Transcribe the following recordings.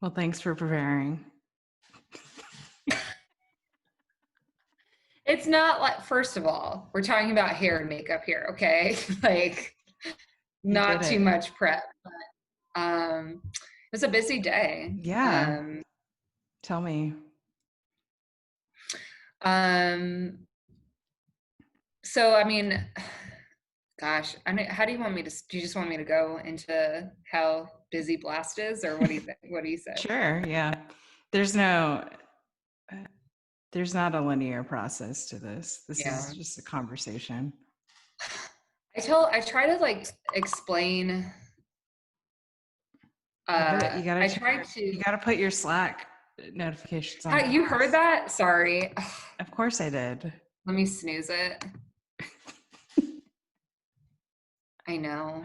Well, thanks for preparing. It's not like, first of all, we're talking about hair and makeup here, okay? Like, You did not too it. much prep. It was a busy day. Yeah. Tell me. Um, so I mean, gosh, I mean, how do you want me to? Do you just want me to go into how busy Blast is, or what do you think? What do you say? Sure. Yeah. There's no, there's not a linear process to this. This is Yeah, just a conversation. I try to like explain. But you gotta I check, try you to. gotta put your Slack notifications on How you heard pause. that? Sorry. Of course I did. Let me snooze it. I know.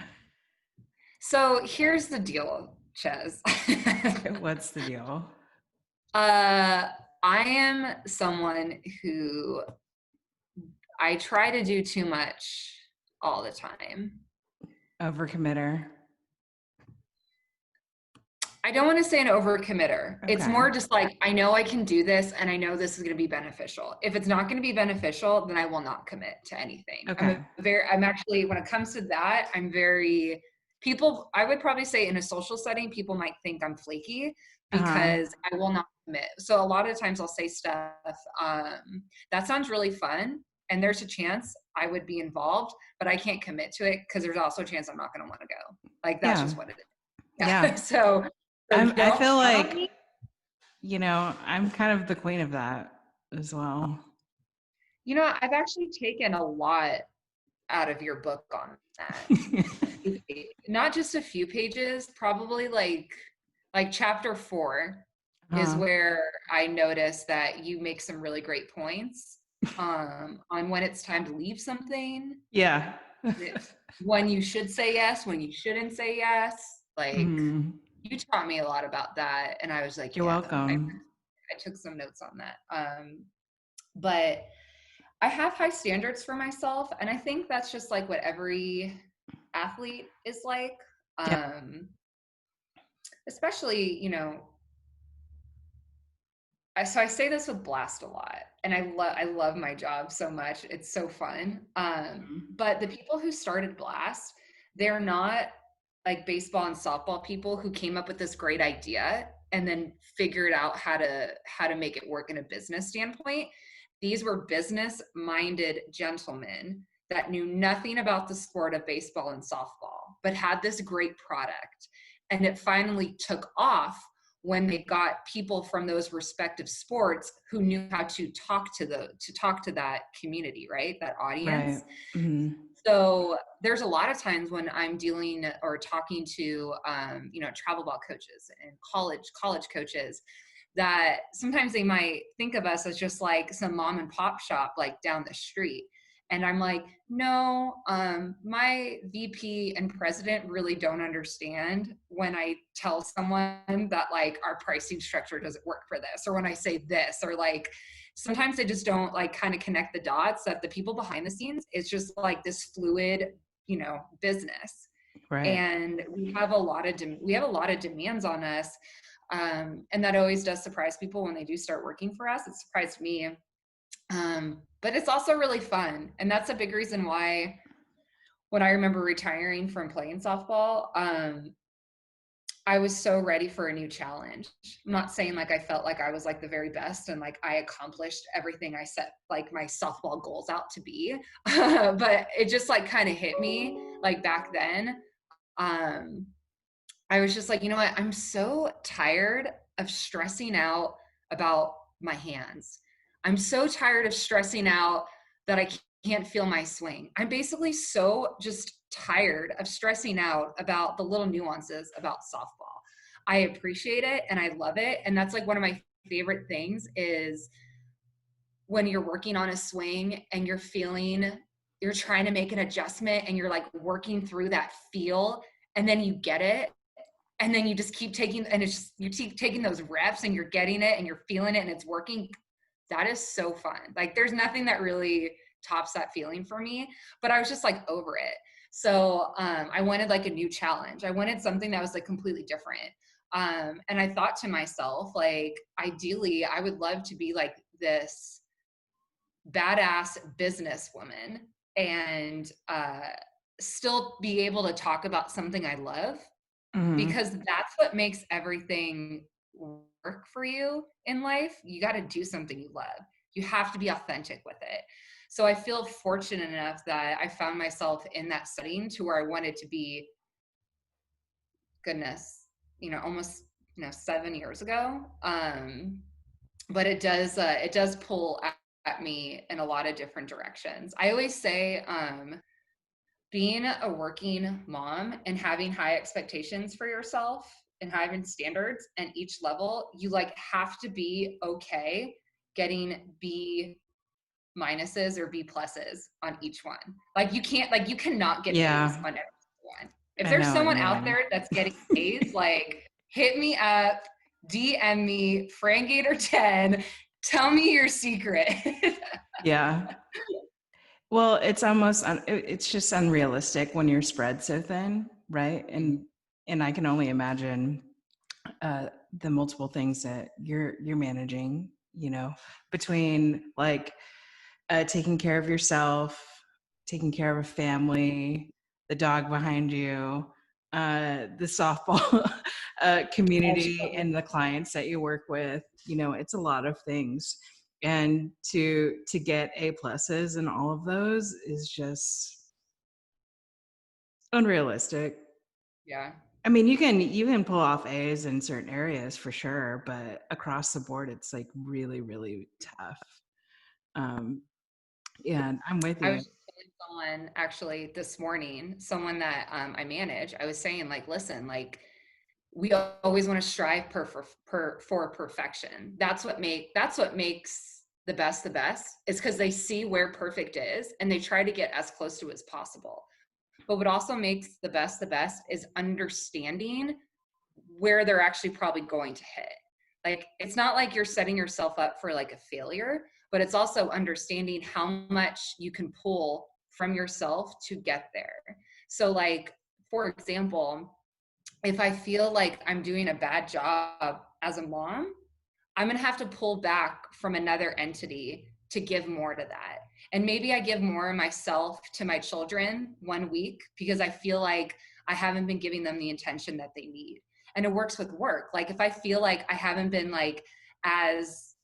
So here's the deal, Ches. What's the deal? uh, I am someone who I try to do too much all the time. Overcommitter. I don't want to say an overcommitter. It's Okay. more just like, I know I can do this and I know this is going to be beneficial. If it's not going to be beneficial, then I will not commit to anything. Okay. I'm actually, when it comes to that, I'm very, people, I would probably say in a social setting, people might think I'm flaky Uh-huh. because I will not commit. So a lot of times I'll say stuff, that sounds really fun. And there's a chance I would be involved, but I can't commit to it because there's also a chance I'm not going to want to go. Like, that's Yeah. just what it is. Yeah. Yeah. So I don't feel count on like, me. I'm kind of the queen of that as well. You know, I've actually taken a lot out of your book on that. Not just a few pages, probably like chapter 4 is Uh, where I noticed that you make some really great points on when it's time to leave something, yeah. when you should say yes, when you shouldn't say yes. Like Mhm. you taught me a lot about that, and I was like, You're yeah, welcome. I took some notes on that. But I have high standards for myself, and I think that's just like what every athlete is like. Yep. Um, Especially, so I say this with Blast a lot, and I love my job so much. It's so fun. Mhm. But the people who started Blast, they're not like baseball and softball people who came up with this great idea and then figured out how to make it work in a business standpoint. These were business minded gentlemen that knew nothing about the sport of baseball and softball, but had this great product. And it finally took off when they got people from those respective sports who knew how to talk to that community, right? That Right. audience. Mhm. So there's a lot of times when I'm dealing or talking to travel ball coaches and college coaches that sometimes they might think of us as just like some mom and pop shop like down the street. And I'm like, no, my VP and president really don't understand when I tell someone that like our pricing structure doesn't work for this, or when I say this, or like sometimes they just don't like kind of connect the dots that the people behind the scenes, it's just like this fluid, business. Right. And we have a lot of demands on us, and that always does surprise people when they do start working for us. It surprised me, but it's also really fun, and that's a big reason why when I remember retiring from playing softball, I was so ready for a new challenge. I'm not saying like I felt like I was like the very best and like I accomplished everything I set like my softball goals out to be. But it just like kind of hit me like back then. Um, I was just like, you know what? I'm so tired of stressing out about my hands. I'm so tired of stressing out that I can't feel my swing. I'm basically so just tired of stressing out about the little nuances about softball. I appreciate it and I love it. And that's like one of my favorite things is when you're working on a swing and you're trying to make an adjustment and you're like working through that feel and then you get it and then you just keep taking, and it's just you keep taking those reps and you're getting it and you're feeling it and it's working. That is so fun. Like there's nothing that really tops that feeling for me, but I was just like over it. So I wanted like a new challenge. I wanted something that was like completely different. And I thought to myself, like, ideally, I would love to be like this badass businesswoman and still be able to talk about something I love, Mhm. because that's what makes everything work for you in life. You got to do something you love. You have to be authentic with it. So I feel fortunate enough that I found myself in that setting to where I wanted to be, goodness, almost, 7 years ago. But it does pull at me in a lot of different directions. I always say, being a working mom and having high expectations for yourself and having standards and each level, you like have to be okay getting B minuses or B pluses on each one. Like you cannot get A's Yeah, on every one. If I there's know what you someone out mean. there that's getting A's, like hit me up, DM me, FranGator10, tell me your secret. Yeah. Well, it's almost it's just unrealistic when you're spread so thin, right? And I can only imagine the multiple things that you're managing, between like taking care of yourself, taking care of a family, the dog behind you, the softball community, and the clients that you work with. It's a lot of things, and to get A pluses and all of those is just unrealistic. Yeah. I mean, you can pull off A's in certain areas for sure, but across the board, it's like really, really tough. Um, yeah, I'm with I you. was just telling someone actually this morning, someone that I manage, I was saying, like, listen, like, we always want to strive for perfection. That's what makes the best, is because they see where perfect is and they try to get as close to it as possible. But what also makes the best is understanding where they're actually probably going to hit. Like, it's not like you're setting yourself up for like a failure, but it's also understanding how much you can pull from yourself to get there. So, like, for example, if I feel like I'm doing a bad job as a mom, I'm going to have to pull back from another entity to give more to that. And maybe I give more of myself to my children one week because I feel like I haven't been giving them the attention that they need. And it works with work. Like, if I feel like I haven't been like as,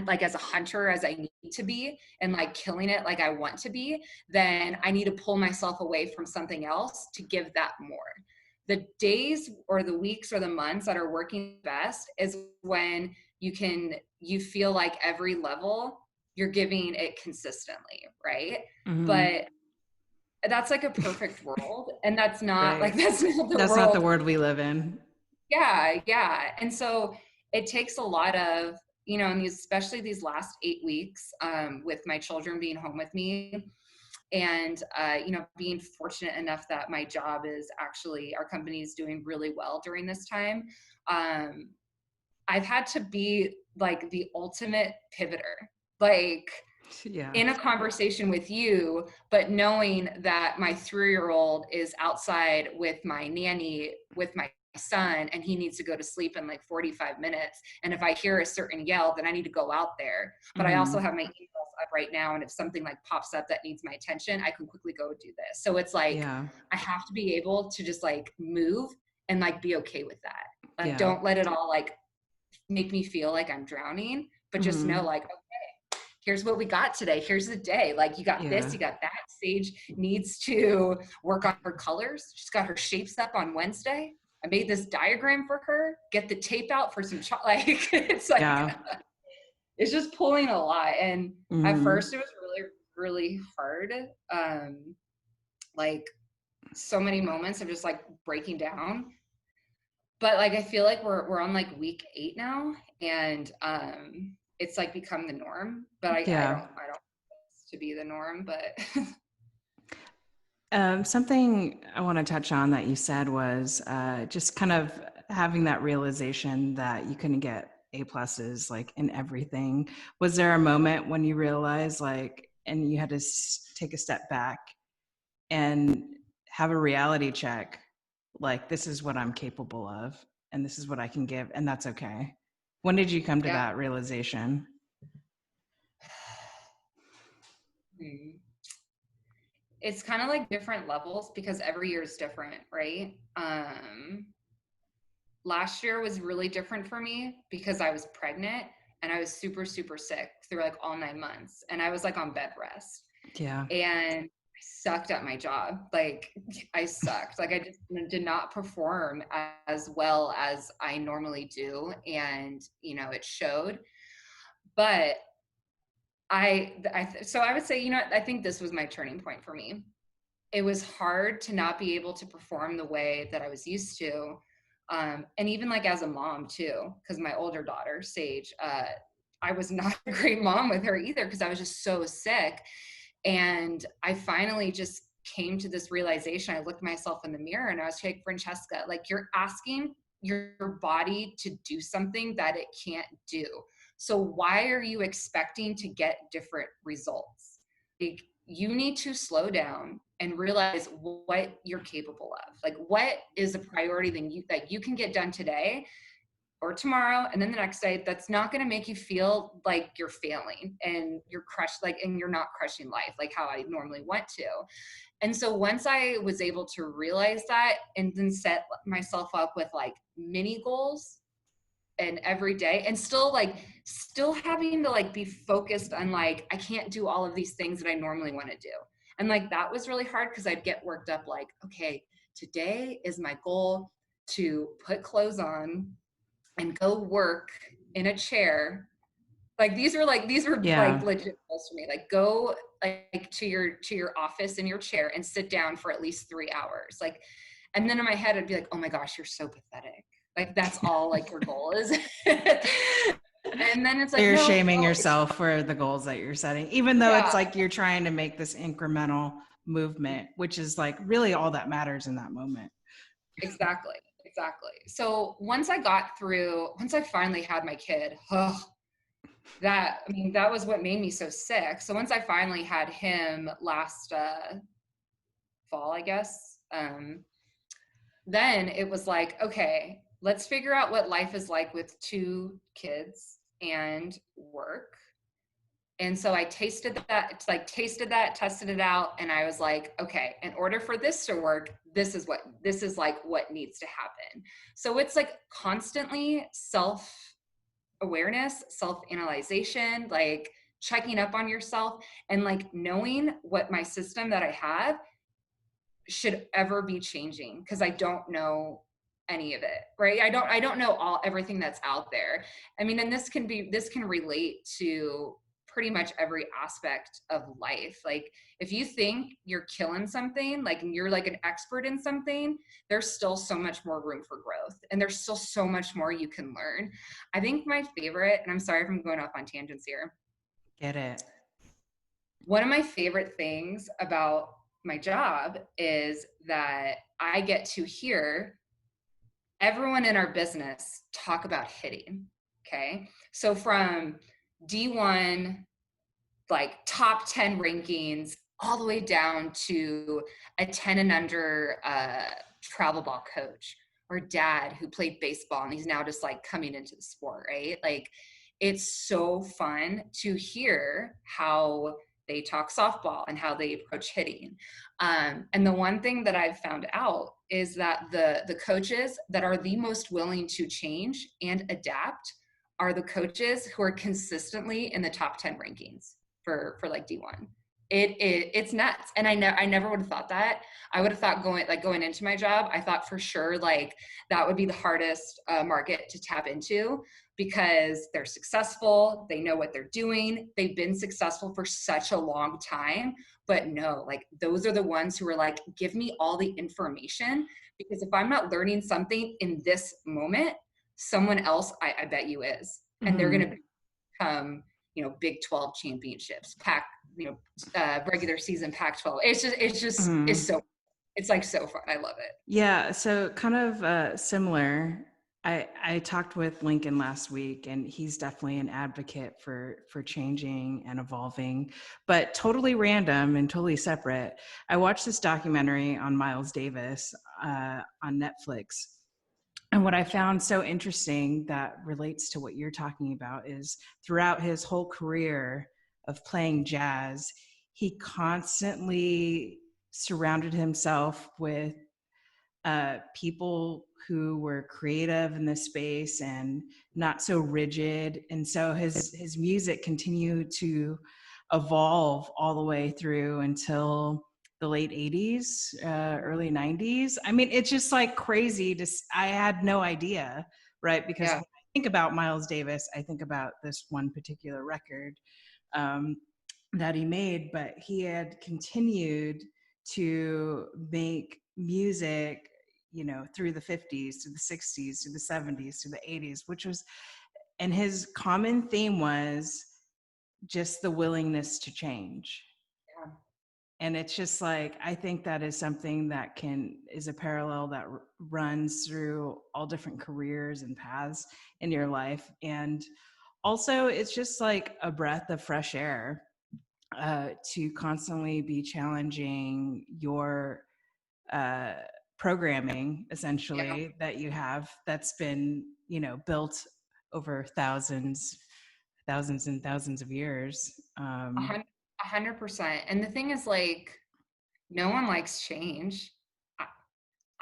like as a hunter as I need to be and like killing it like I want to be, then I need to pull myself away from something else to give that more. The days or the weeks or the months that are working best is when you feel like every level you're giving it consistently, right? Mhm. But that's like a perfect world, and that's not like Right. that's not the That's not the world. world we live in. Yeah. And so it takes a lot of, and especially these last 8 weeks, with my children being home with me, and being fortunate enough that my job is actually, our company is doing really well during this time. um, I've had to be like the ultimate pivoter, like Yeah. in a conversation with you, but knowing that my 3-year-old is outside with my nanny with my son, and he needs to go to sleep in like 45 minutes, and if I hear a certain yell, then I need to go out there. But I also Mhm. have my emails up right now, and if something like pops up that needs my attention, I can quickly go do this. So it's like Yeah. I have to be able to just like move and like be okay with that. Like, Yeah. don't let it all like make me feel like I'm drowning, but just know, Mhm. like, here's what we got today. Here's the day. Like, you got this, Yeah. you got that. Sage needs to work on her colors. She's got her shapes up on Wednesday. I made this diagram for her. Get the tape out for some like it's like Yeah. it's just pulling a lot. And at Mhm. first it was really, really hard. Like, so many moments of just like breaking down. But like I feel like we're on like week 8 now, and it's like become the norm. But Yeah. I don't want this to be the norm, but Something I want to touch on that you said was just kind of having that realization that you couldn't get A pluses like in everything. Was there a moment when you realized like, and you had to take a step back and have a reality check, like this is what I'm capable of? and this is what I can give, and that's okay. When did you come to that realization? It's kind of like different levels because every year is different, right? Last year was really different for me because I was pregnant and I was super, super sick through like all 9 months. And I was like on bed rest. Yeah. And I sucked at my job. Like I sucked. Like I just did not perform as well as I normally do. And, you know, it showed. But so I would say, you know, I think this was my turning point for me. It was hard to not be able to perform the way that I was used to. And even like as a mom too, because my older daughter, Sage, I was not a great mom with her either because I was just so sick. And I finally just came to this realization. I looked myself in the mirror and I was like, Francesca, like you're asking your body to do something that it can't do. So why are you expecting to get different results? Like you need to slow down and realize what you're capable of. Like what is a priority that you can get done today or tomorrow and then the next day that's not going to make you feel like you're failing and you're crushed, like, and you're not crushing life like how I normally want to. And so once I was able to realize that and then set myself up with like mini goals and every day and still having to like be focused on like, I can't do all of these things that I normally want to do. And like, that was really hard because I'd get worked up like, okay, today is my goal to put clothes on and go work in a chair. Like these were like legit goals for me. Like go like to your office in your chair and sit down for at least 3 hours. Like, and then in my head I'd be like, oh my gosh, you're so pathetic. Like that's all like your goal is. And then it's like you're shaming yourself for the goals that you're setting, even though it's like you're trying to make this incremental movement, which is like really all that matters in that moment. Exactly. So once I finally had my kid, that was what made me so sick. So once I finally had him last fall, I guess, then it was like, okay, let's figure out what life is like with 2 kids and work. And so I tested that, tested it out. And I was like, okay, in order for this to work, this is like what needs to happen. So it's like constantly self-awareness, self-analyzation, like checking up on yourself and like knowing what my system that I have should ever be changing. Cause I don't know any of it, right? I don't know everything that's out there. I mean, and this can relate to pretty much every aspect of life. Like if you think you're killing something, like you're like an expert in something, there's still so much more room for growth and there's still so much more you can learn. I think my favorite, and I'm sorry if I'm going off on tangents here. Get it. One of my favorite things about my job is that I get to hear everyone in our business talk about hitting. Okay. So from D1, like top 10 rankings, all the way down to a 10 and under travel ball coach or dad who played baseball and he's now just like coming into the sport, right? Like it's so fun to hear how they talk softball and how they approach hitting. And the one thing that I've found out is that the coaches that are the most willing to change and adapt are the coaches who are consistently in the top 10 rankings for like D1. It's nuts. And I never would have thought that. I would have thought going into my job, I thought for sure like that would be the hardest market to tap into because they're successful. They know what they're doing. They've been successful for such a long time, but no, like those are the ones who are like, give me all the information because if I'm not learning something in this moment, someone else, I bet you is, and they're going to become, Big 12 championships, regular season Pac-12. It's like so fun. I love it. Yeah. So kind of similar. I talked with Lincoln last week and he's definitely an advocate for changing and evolving, but totally random and totally separate. I watched this documentary on Miles Davis on Netflix. And what I found so interesting that relates to what you're talking about is throughout his whole career of playing jazz, he constantly surrounded himself with people who were creative in the space and not so rigid. And so his music continued to evolve all the way through until the late 80s, early 90s. I mean, it's just like crazy I had no idea, right? Because Yeah. when I think about Miles Davis, I think about this one particular record um, that he made, but he had continued to make music, you know, through the 50s to the 60s to the 70s to the 80s, which was, and his common theme was just the willingness to change. Yeah. And it's just like, I think that is something that is a parallel that runs through all different careers and paths in your life. And also, it's just like a breath of fresh air to constantly be challenging your uh, programming, Yeah. essentially, that you have that's been, you know, built over thousands and thousands of years. 100%. And the thing is, like, no one likes change. I,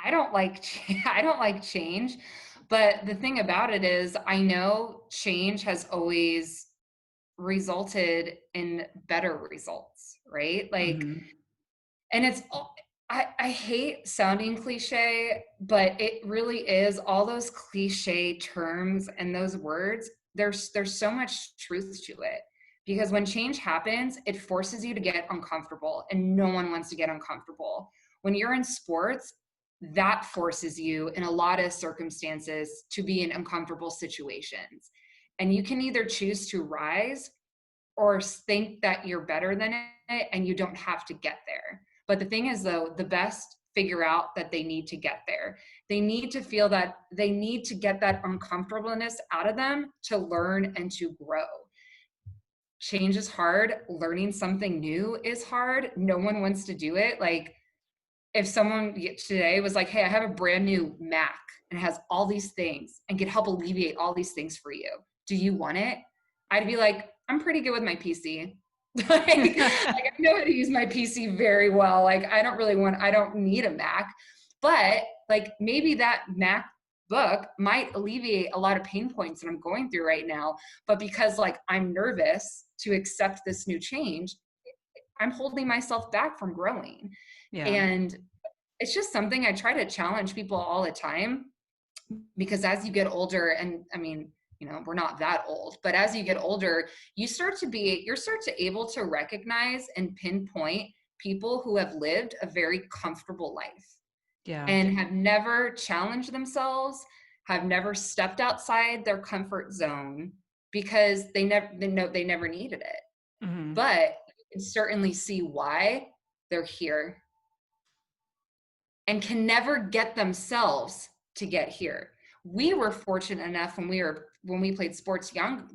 I don't like I don't like change, but the thing about it is I know change has always resulted in better results, right? Like, Mm-hmm. and I hate sounding cliche, but it really is all those cliche terms and those words. There's so much truth to it, because when change happens, it forces you to get uncomfortable, and no one wants to get uncomfortable. When you're in sports, that forces you in a lot of circumstances to be in uncomfortable situations. And you can either choose to rise or think that you're better than it and you don't have to get there. But the thing is, though, the best figure out that they need to get there. They need to feel that they need to get that uncomfortableness out of them to learn and to grow. Change is hard. Learning something new is hard. No one wants to do it. Like, if someone today was like, hey, I have a brand new Mac and it has all these things and could help alleviate all these things for you, do you want it? I'd be like, I'm pretty good with my PC. like I know how to use my PC very well. Like, I don't need a Mac, but like maybe that MacBook might alleviate a lot of pain points that I'm going through right now. But because like I'm nervous to accept this new change, I'm holding myself back from growing. Yeah. And it's just something I try to challenge people all the time, because as you get older, and I mean, you know, we're not that old, but as you get older, you're able to recognize and pinpoint people who have lived a very comfortable life Yeah. and have never challenged themselves, have never stepped outside their comfort zone because they never needed it. Mm-hmm. But you can certainly see why they're here and can never get themselves to get here. We were fortunate enough when we played sports young,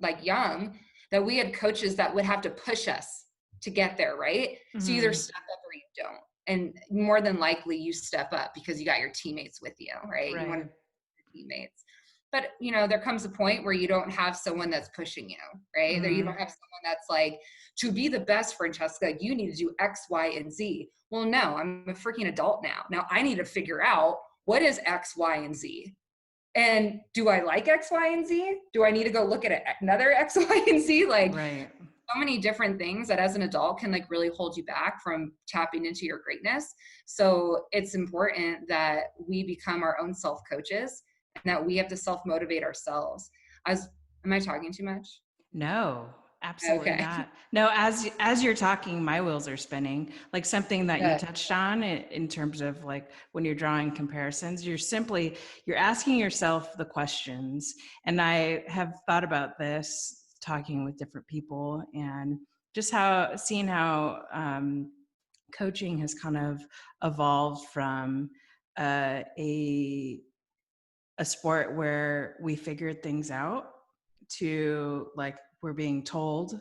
that we had coaches that would have to push us to get there, right? So you either Mm-hmm. step up or you don't. And more than likely you step up because you got your teammates with you, right? You want Right. your teammates. But you know, there comes a point where you don't have someone that's pushing you, right? There you Mm-hmm. don't have someone that's like, to be the best, Francesca, you need to do X, Y, and Z. Well, no, I'm a freaking adult now. Now I need to figure out what is X, Y, and Z. And do I like X, Y, and Z? Do I need to go look at another X, Y, and Z? Like, Right. so many different things that as an adult can like really hold you back from tapping into your greatness. So it's important that we become our own self coaches and that we have to self motivate ourselves. Am I talking too much? No, absolutely Okay. not. No, as you're talking, my wheels are spinning. Like something that you Good. touched on in terms of like when you're drawing comparisons, you're asking yourself the questions. And I have thought about this talking with different people and just seeing how coaching has kind of evolved from a sport where we figured things out to like we're being told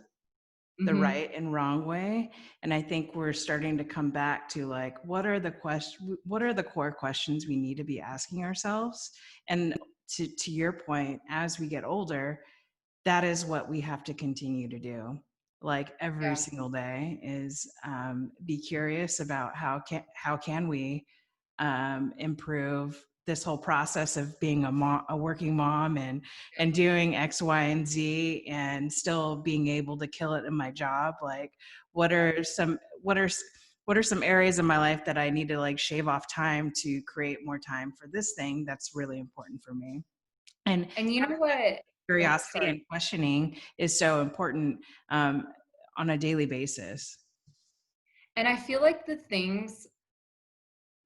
the right and wrong way. And I think we're starting to come back to like, what are the core questions we need to be asking ourselves? And to your point, as we get older, that is what we have to continue to do. Like every single day is be curious about how can we improve this whole process of being a working mom and doing X, Y, and Z and still being able to kill it in my job. Like, what are some areas of my life that I need to like shave off time to create more time for this thing that's really important for me? And you know what? curiosity and questioning is so important on a daily basis. And I feel like the things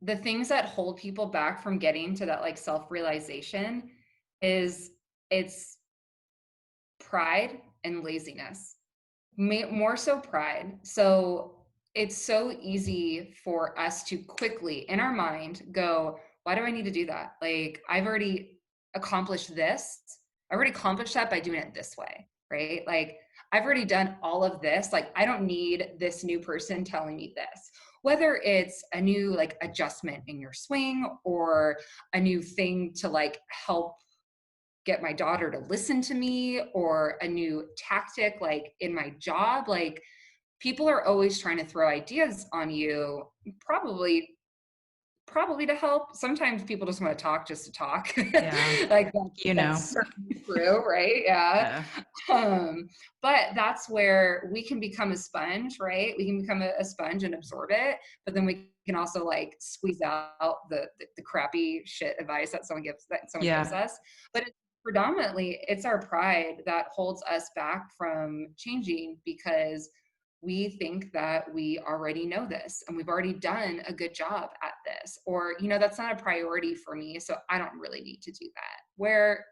that hold people back from getting to that like self-realization is it's pride and laziness. More so pride. So it's so easy for us to quickly in our mind go, why do I need to do that? Like, I've already accomplished this. I already accomplished that by doing it this way, right? Like, I've already done all of this. Like, I don't need this new person telling me this. Whether it's a new like adjustment in your swing or a new thing to like help get my daughter to listen to me or a new tactic like in my job, like people are always trying to throw ideas on you, probably to help. Sometimes people just want to talk just to talk. Like that's certainly true, right? Yeah. But that's where we can become a sponge, right? We can become a sponge and absorb it, but then we can also like squeeze out the crappy shit advice that someone gives us. But predominantly it's our pride that holds us back from changing because we think that we already know this and we've already done a good job at this, or, you know, that's not a priority for me, so I don't really need to do that. Where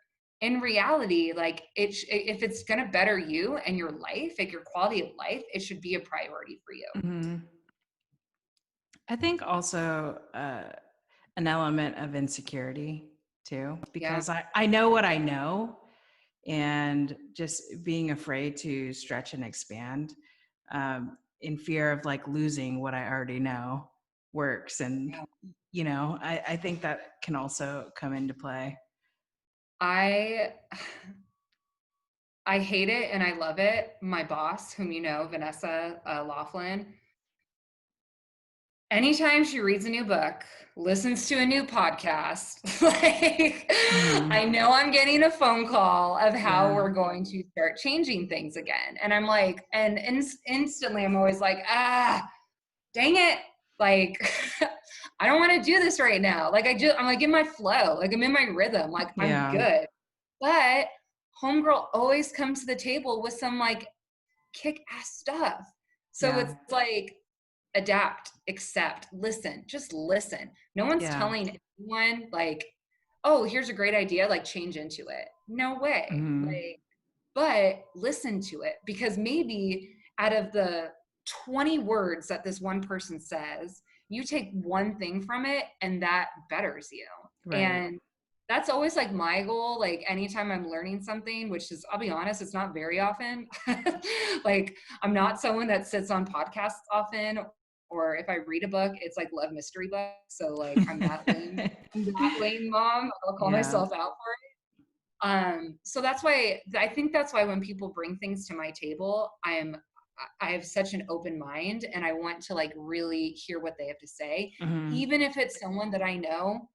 in reality, like if it's going to better you and your life, like your quality of life, it should be a priority for you. Mm-hmm. I think also an element of insecurity too, because I know what I know, and just being afraid to stretch and expand in fear of like losing what I already know works. And, you know, I think that can also come into play. I hate it and I love it. My boss, whom you know, Vanessa Laughlin, anytime she reads a new book, listens to a new podcast, like I know I'm getting a phone call of how we're going to start changing things again. And I'm like, and instantly I'm always like, dang it. Like, I don't want to do this right now. Like I'm like in my flow, like I'm in my rhythm, like I'm good. But homegirl always comes to the table with some like kick-ass stuff. So it's like, adapt, accept, listen, just listen. No one's telling anyone like, oh, here's a great idea, like change into it. No way. Like, but listen to it, because maybe out of the 20 words that this one person says, you take one thing from it and that betters you. And that's always like my goal. Like anytime I'm learning something, which is, I'll be honest, it's not very often. Like I'm not someone that sits on podcasts often, or if I read a book, it's like love mystery books. So like I'm that lame mom. I'll call myself out for it. So that's why I think that's why when people bring things to my table, I have such an open mind and I want to like really hear what they have to say. Even if it's someone that I know,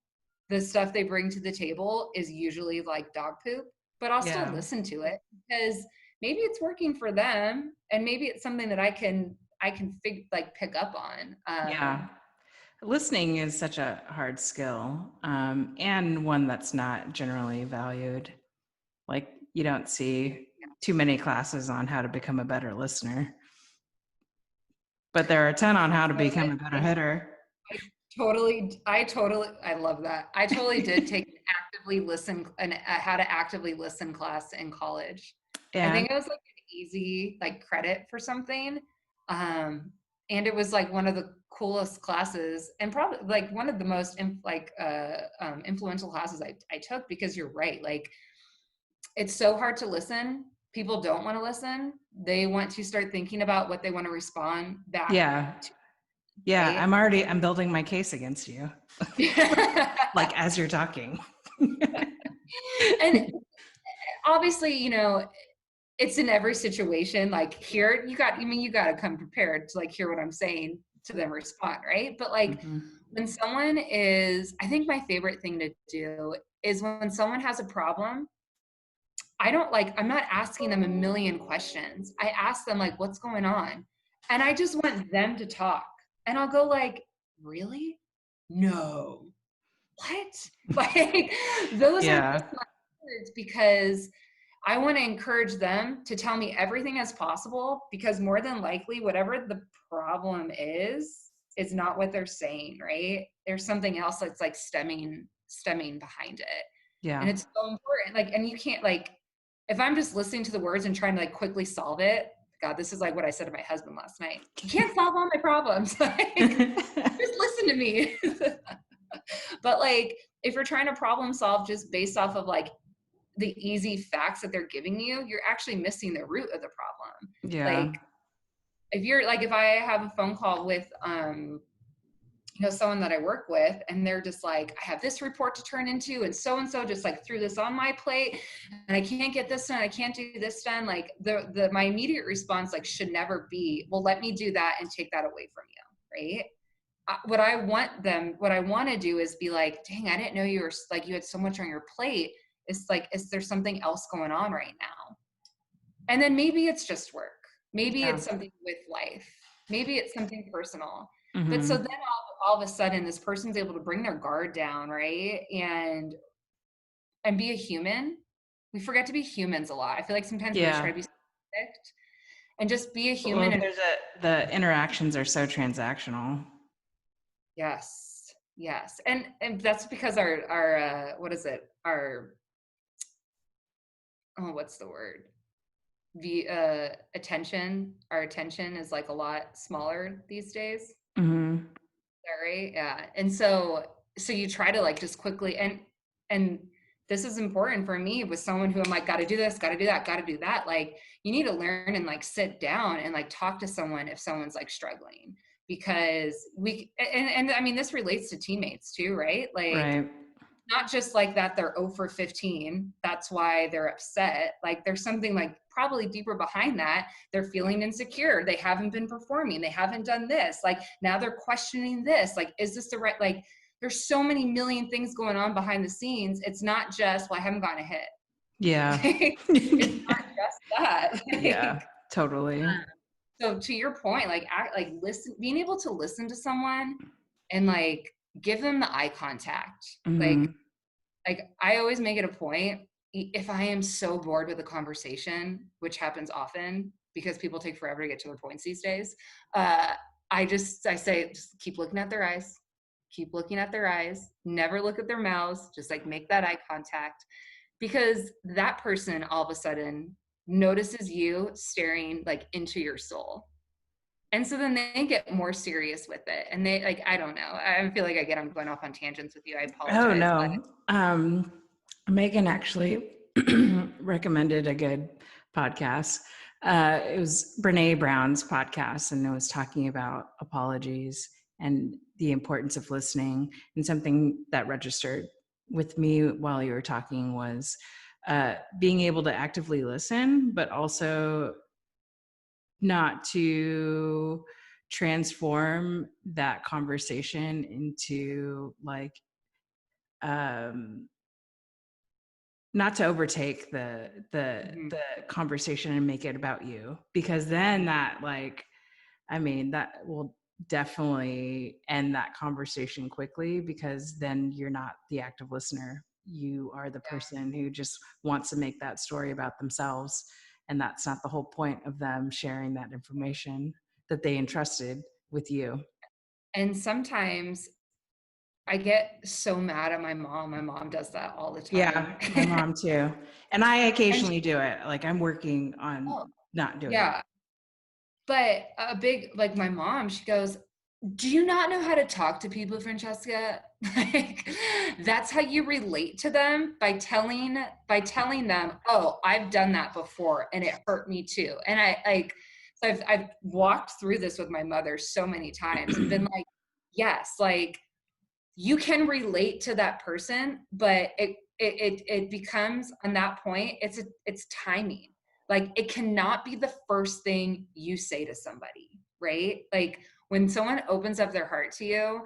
the stuff they bring to the table is usually like dog poop, but I'll still listen to it because maybe it's working for them and maybe it's something that I can pick up on. Listening is such a hard skill, and one that's not generally valued. Like you don't see too many classes on how to become a better listener, but there are a ton on how to become a better hitter. I love that. I totally did take how to actively listen class in college. I think it was like an easy like credit for something. And it was like one of the coolest classes and probably like one of the most influential classes I took, because you're right. Like it's so hard to listen people don't want to listen. They want to start thinking about what they want to respond back Yeah. to, Yeah. right? I'm building my case against you. Like as you're talking. And obviously, you know, it's in every situation. Like here, you got to come prepared to like hear what I'm saying to them respond, right? But like Mhm. when someone is, I think my favorite thing to do is when someone has a problem, I'm not asking them a million questions. I ask them like, what's going on? And I just want them to talk. And I'll go like, really? No. What? Like those are Yeah. just my words, because I want to encourage them to tell me everything as possible, because more than likely, whatever the problem is not what they're saying, right? There's something else that's like stemming behind it. And Yeah. it's so important. Like, and you can't like, if I'm just listening to the words and trying to like quickly solve it, God, this is like what I said to my husband last night. You can't solve all my problems. Like, just listen to me. But like, if you're trying to problem solve just based off of like the easy facts that they're giving you, you're actually missing the root of the problem. Yeah. Like if I have a phone call with someone that I work with, and they're just like, I have this report to turn into, and so just like threw this on my plate, and I can't get this done, I can't do this done. Like my immediate response like should never be, well, let me do that and take that away from you, right? What I want to do is be like, dang, I didn't know you had so much on your plate. It's like, is there something else going on right now? And then maybe it's just work. Maybe Yeah. it's something with life. Maybe it's something personal. But so Mhm. then all of a sudden, this person's able to bring their guard down, right? And be a human. We forget to be humans a lot. I feel like sometimes we just try Yeah. to be perfect, and just be a Well, human. And the interactions are so transactional. yes, yes, and that's because our what is it? Our oh, what's the word? The our attention is like a lot smaller these days. Mhm. That right? Yeah. And so you try to like just quickly, and this is important for me with someone who I'm like, gotta do this, gotta do that, gotta do that. Like you need to learn and like sit down and like talk to someone if someone's like struggling, because and I mean this relates to teammates too, right? Like Right. not just like that they're 0 for 15, that's why they're upset. Like there's something like probably deeper behind that. They're feeling insecure, they haven't been performing, they haven't done this, like now they're questioning this, like is this the right, like there's so many million things going on behind the scenes. It's not just, well, I haven't gotten a hit. Yeah. It's not just that. Yeah, Like, totally. so to your point, like listen, being able to listen to someone and like give them the eye contact, Mhm. like I always make it a point, if I am so bored with a conversation, which happens often because people take forever to get to their points these days, uh, I say, just keep looking at their eyes, keep looking at their eyes, never look at their mouths, just like make that eye contact, because that person all of a sudden notices you staring like into your soul. And so then they get more serious with it. And they like, I don't know. I feel like I'm going off on tangents with you. I Oh apologize. But no. Megan actually recommended a good podcast. It was Brene Brown's podcast, and it was talking about apologies and the importance of listening. And something that registered with me while you were talking was being able to actively listen, but also not to transform that conversation into like um not to overtake mhm, the conversation and make it about you, because then that like I mean that will definitely end that conversation quickly, because then you're not the active listener, you are the yeah. person who just wants to make that story about themselves, and that's not the whole point of them sharing that information that they entrusted with you. And sometimes I get so mad at my mom. My mom does that all the Yeah, time. my mom too. And I And occasionally do it. Like I'm working on oh, not doing it. yeah. But a big, like my mom, she goes, Do you not know how to talk to people, Francesca? Like, that's how you relate to them, by telling them, oh, I've done that before and it hurt me too. And I like, so I've walked through this with my mother so many times and been like, yes, like you can relate to that person, but it becomes, on that point, it's timing. Like, it cannot be the first thing you say to somebody, right? Like, when someone opens up their heart to you,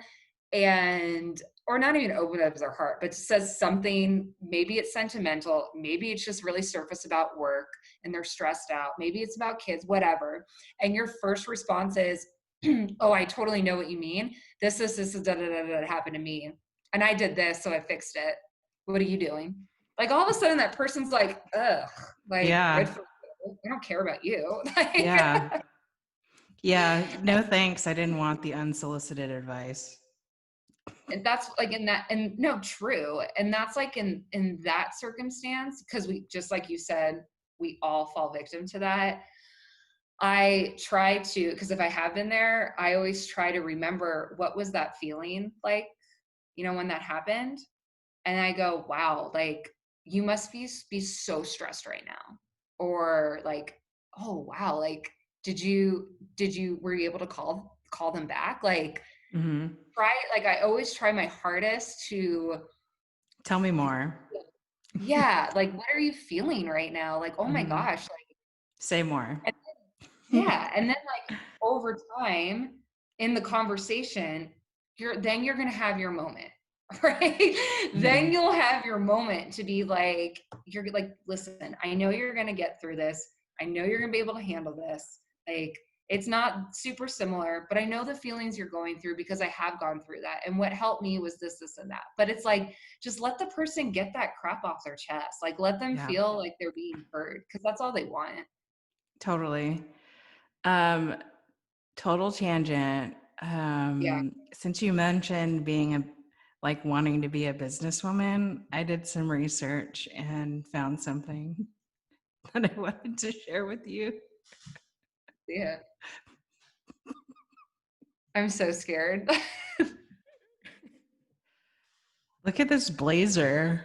and or not even open up their heart, but says something, maybe it's sentimental, maybe it's just really surface about work and they're stressed out, maybe it's about kids, whatever, and your first response is, oh, I totally know what you mean. This is da, da, da, da, that happened to me. And I did this, so I fixed it. What are you doing? Like, all of a sudden that person's like, ugh, like, good Yeah. for you. I don't care about you. Like, Yeah. Yeah. No, thanks. I didn't want the unsolicited advice. and that's like in that, and no, true. And that's like in that circumstance, because we, just like you said, we all fall victim to that. I try to, because if I have been there, I always try to remember, what was that feeling like, when that happened. And I go, wow, like, you must be so stressed right now. Or like, oh wow, like, were you able to call them back? Like, Mm-hmm. like, I always try my hardest to, Tell me more. yeah, like, what are you feeling right now? Like, oh my Mm-hmm. gosh, like, Say more. and yeah. And then, like, over time in the conversation, you're going to have your moment, right? Then Mhm. you'll have your moment to be like, you're like, listen, I know you're going to get through this. I know you're going to be able to handle this. Like, it's not super similar, but I know the feelings you're going through because I have gone through that. And what helped me was this, this, and that. But it's like, just let the person get that crap off their chest. Like, let them Yeah, feel like they're being heard, because that's all they want. totally. Um, Total tangent. Yeah. Since you mentioned being like wanting to be a businesswoman, I did some research and found something that I wanted to share with you. Yeah. I'm so scared. Look at this blazer.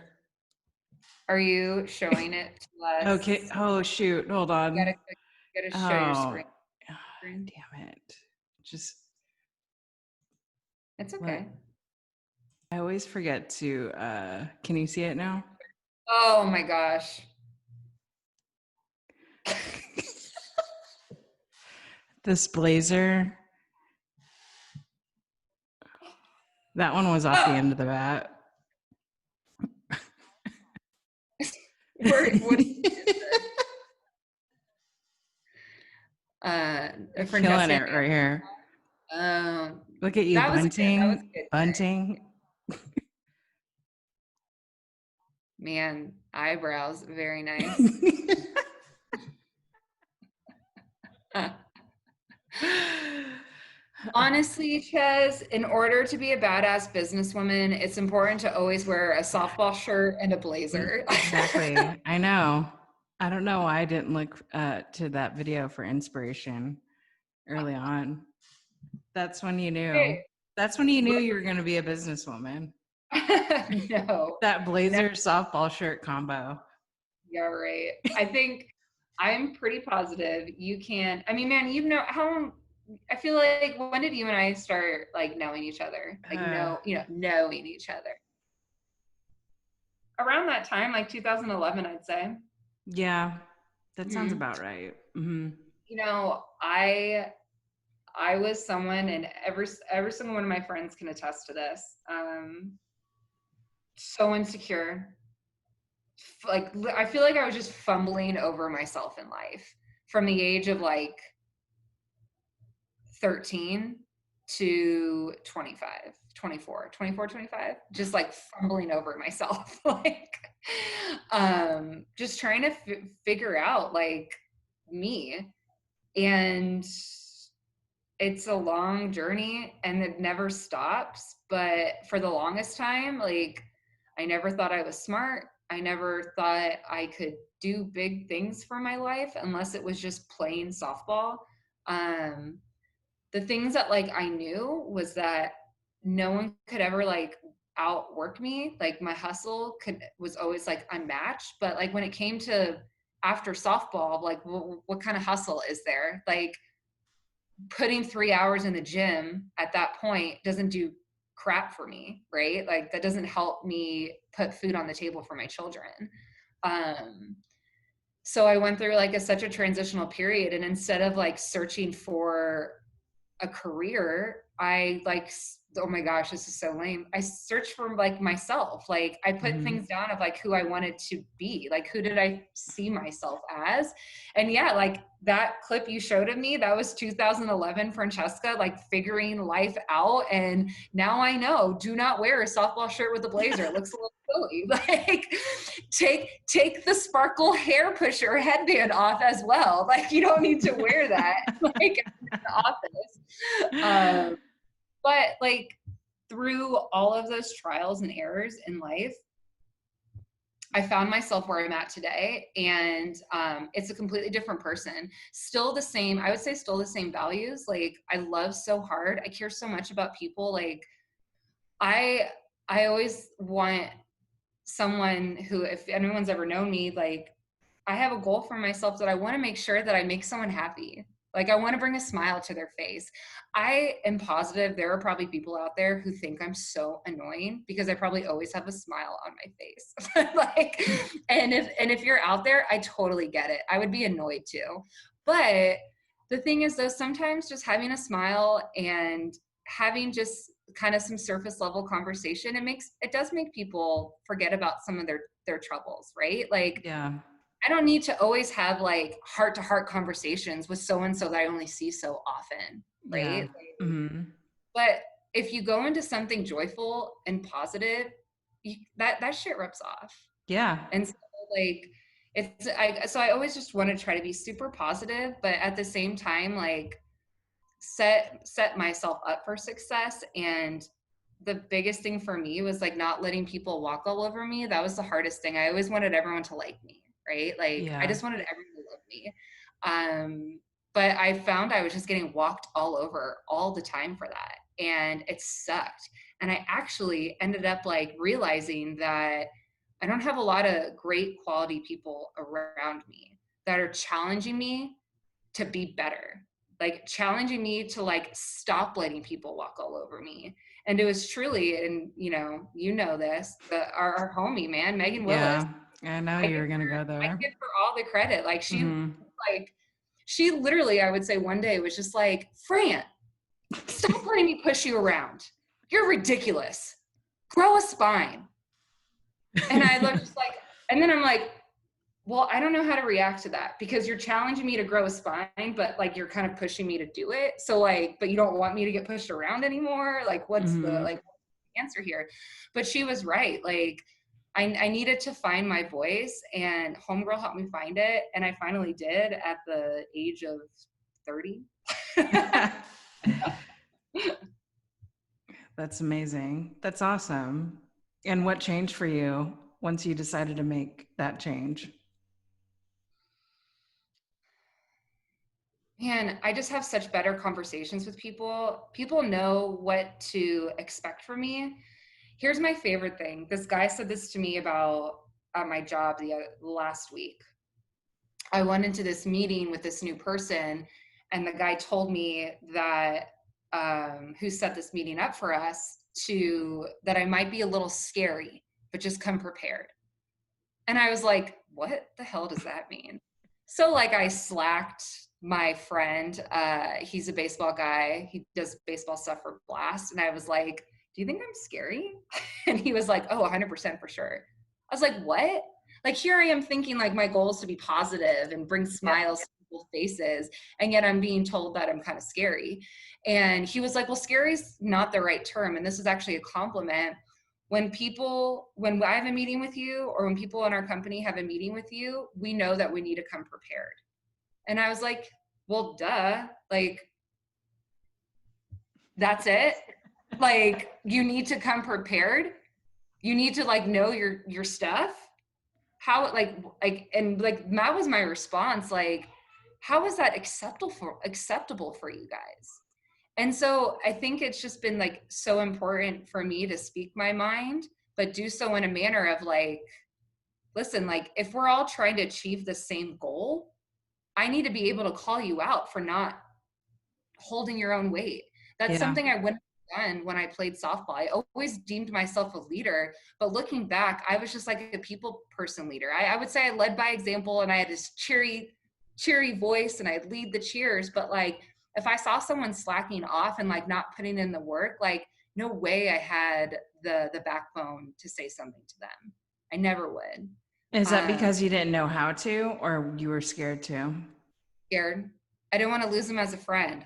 Are you showing it to Okay. us? Oh shoot. Hold You on. gotta show your Oh, screen. Screen. damn it. Just It's what? okay. I always forget to can you see it now? Oh my gosh. This blazer. That one was off the Oh, end of the bat. what You're killing Francesca it right here. Enea-Bruey. Look at you That was good. That was bunting, good. bunting. Man, eyebrows, very nice. Honestly, Ches, in order to be a badass businesswoman, it's important to always wear a softball shirt and a blazer. Exactly. I know. I don't know why I didn't look to that video for inspiration early on. That's when you knew. Hey, That's when you knew you were going to be a businesswoman. no, That no, blazer softball shirt combo. yeah, right. I think I'm pretty positive you can. I mean, man, how. I feel like, when did you and I start, like, knowing each other? Like, Uh, knowing each other. Around that time, like 2011, I'd say. yeah, that sounds Hmm. about right. Mm-hmm. I was someone, and every single one of my friends can attest to this. So insecure. Like, I feel like I was just fumbling over myself in life from the age of like 13 to 25, 24, 24, 25, just like fumbling over myself, like, just trying to figure out, like, me. And it's a long journey and it never stops. But for the longest time, like, I never thought I was smart. I never thought I could do big things for my life unless it was just playing softball. Um, the things that like I knew was that no one could ever like outwork me. Like my hustle was always like unmatched. But like when it came to after softball, like what kind of hustle is there? Like putting 3 hours in the gym at that point doesn't do crap for me, right? Like that doesn't help me put food on the table for my children. So I went through like such a transitional period, and instead of like searching for a career, I like, oh my gosh, this is so lame. I searched for like myself. Like I put things down of like who I wanted to be, like who did I see myself as? And yeah, like that clip you showed of me, that was 2011 Francesca, like figuring life out. And now I know, do not wear a softball shirt with a blazer. It looks a little silly. Like take the sparkle hair pusher headband off as well. Like you don't need to wear that like in the office. But like through all of those trials and errors in life, I found myself where I'm at today, and it's a completely different person. Still the same, I would say still the same values. Like I love so hard. I care so much about people. Like I always want someone who, if anyone's ever known me, like I have a goal for myself that I want to make sure that I make someone happy. Like I want to bring a smile to their face. I am positive there are probably people out there who think I'm so annoying because I probably always have a smile on my face. Like, and if you're out there, I totally get it. I would be annoyed too. But the thing is though, sometimes just having a smile and having just kind of some surface level conversation, it does make people forget about some of their troubles, right? Like, Yeah. I don't need to always have like heart to heart conversations with so-and-so that I only see so often, Yeah. right? But if you go into something joyful and positive, that shit rips off. Yeah. And so like, so I always just want to try to be super positive, but at the same time, like set myself up for success. And the biggest thing for me was like not letting people walk all over me. That was the hardest thing. I always wanted everyone to like me, right? Like I just wanted everyone to love me. But I found I was just getting walked all over all the time for that. And it sucked. And I actually ended up like realizing that I don't have a lot of great quality people around me that are challenging me to be better, like challenging me to like stop letting people walk all over me. And it was truly, and you know this, our homie, man, Megan Willis. Yeah. I know you were going to go there. I give her all the credit. Like she literally, I would say one day was just like, Fran, stop letting me push you around. You're ridiculous. Grow a spine. And I looked just like, and then I'm like, well, I don't know how to react to that because you're challenging me to grow a spine, but like you're kind of pushing me to do it. So like, but you don't want me to get pushed around anymore. Like what's the answer here? But she was right. Like I needed to find my voice, and homegirl helped me find it. And I finally did at the age of 30. That's amazing. That's awesome. And what changed for you once you decided to make that change? Man, I just have such better conversations with people. People know what to expect from me. Here's my favorite thing. This guy said this to me about my job the last week. I went into this meeting with this new person, and the guy told me that who set this meeting up for us that I might be a little scary, but just come prepared. And I was like, what the hell does that mean? So like I slacked my friend, he's a baseball guy. He does baseball stuff for Blast. And I was like, do you think I'm scary? And he was like, oh, 100% for sure. I was like, what? Like here I am thinking like my goal is to be positive and bring smiles to people's faces. And yet I'm being told that I'm kind of scary. And he was like, well, scary is not the right term. And this is actually a compliment. When I have a meeting with you, or when people in our company have a meeting with you, we know that we need to come prepared. And I was like, well, duh, like, that's it. Like, you need to come prepared. You need to like know your stuff. How, and like, that was my response. Like, how is that acceptable for you guys? And so I think it's just been like so important for me to speak my mind, but do so in a manner of like, listen, like if we're all trying to achieve the same goal, I need to be able to call you out for not holding your own weight. That's Yeah. something I wouldn't have done when I played softball. I always deemed myself a leader, but looking back, I was just like a people person leader. I would say I led by example, and I had this cheery voice, and I'd lead the cheers. But like, if I saw someone slacking off and like not putting in the work, like no way I had the backbone to say something to them. I never would. Is that because you didn't know how to, or you were scared to? Scared. I didn't want to lose them as a friend.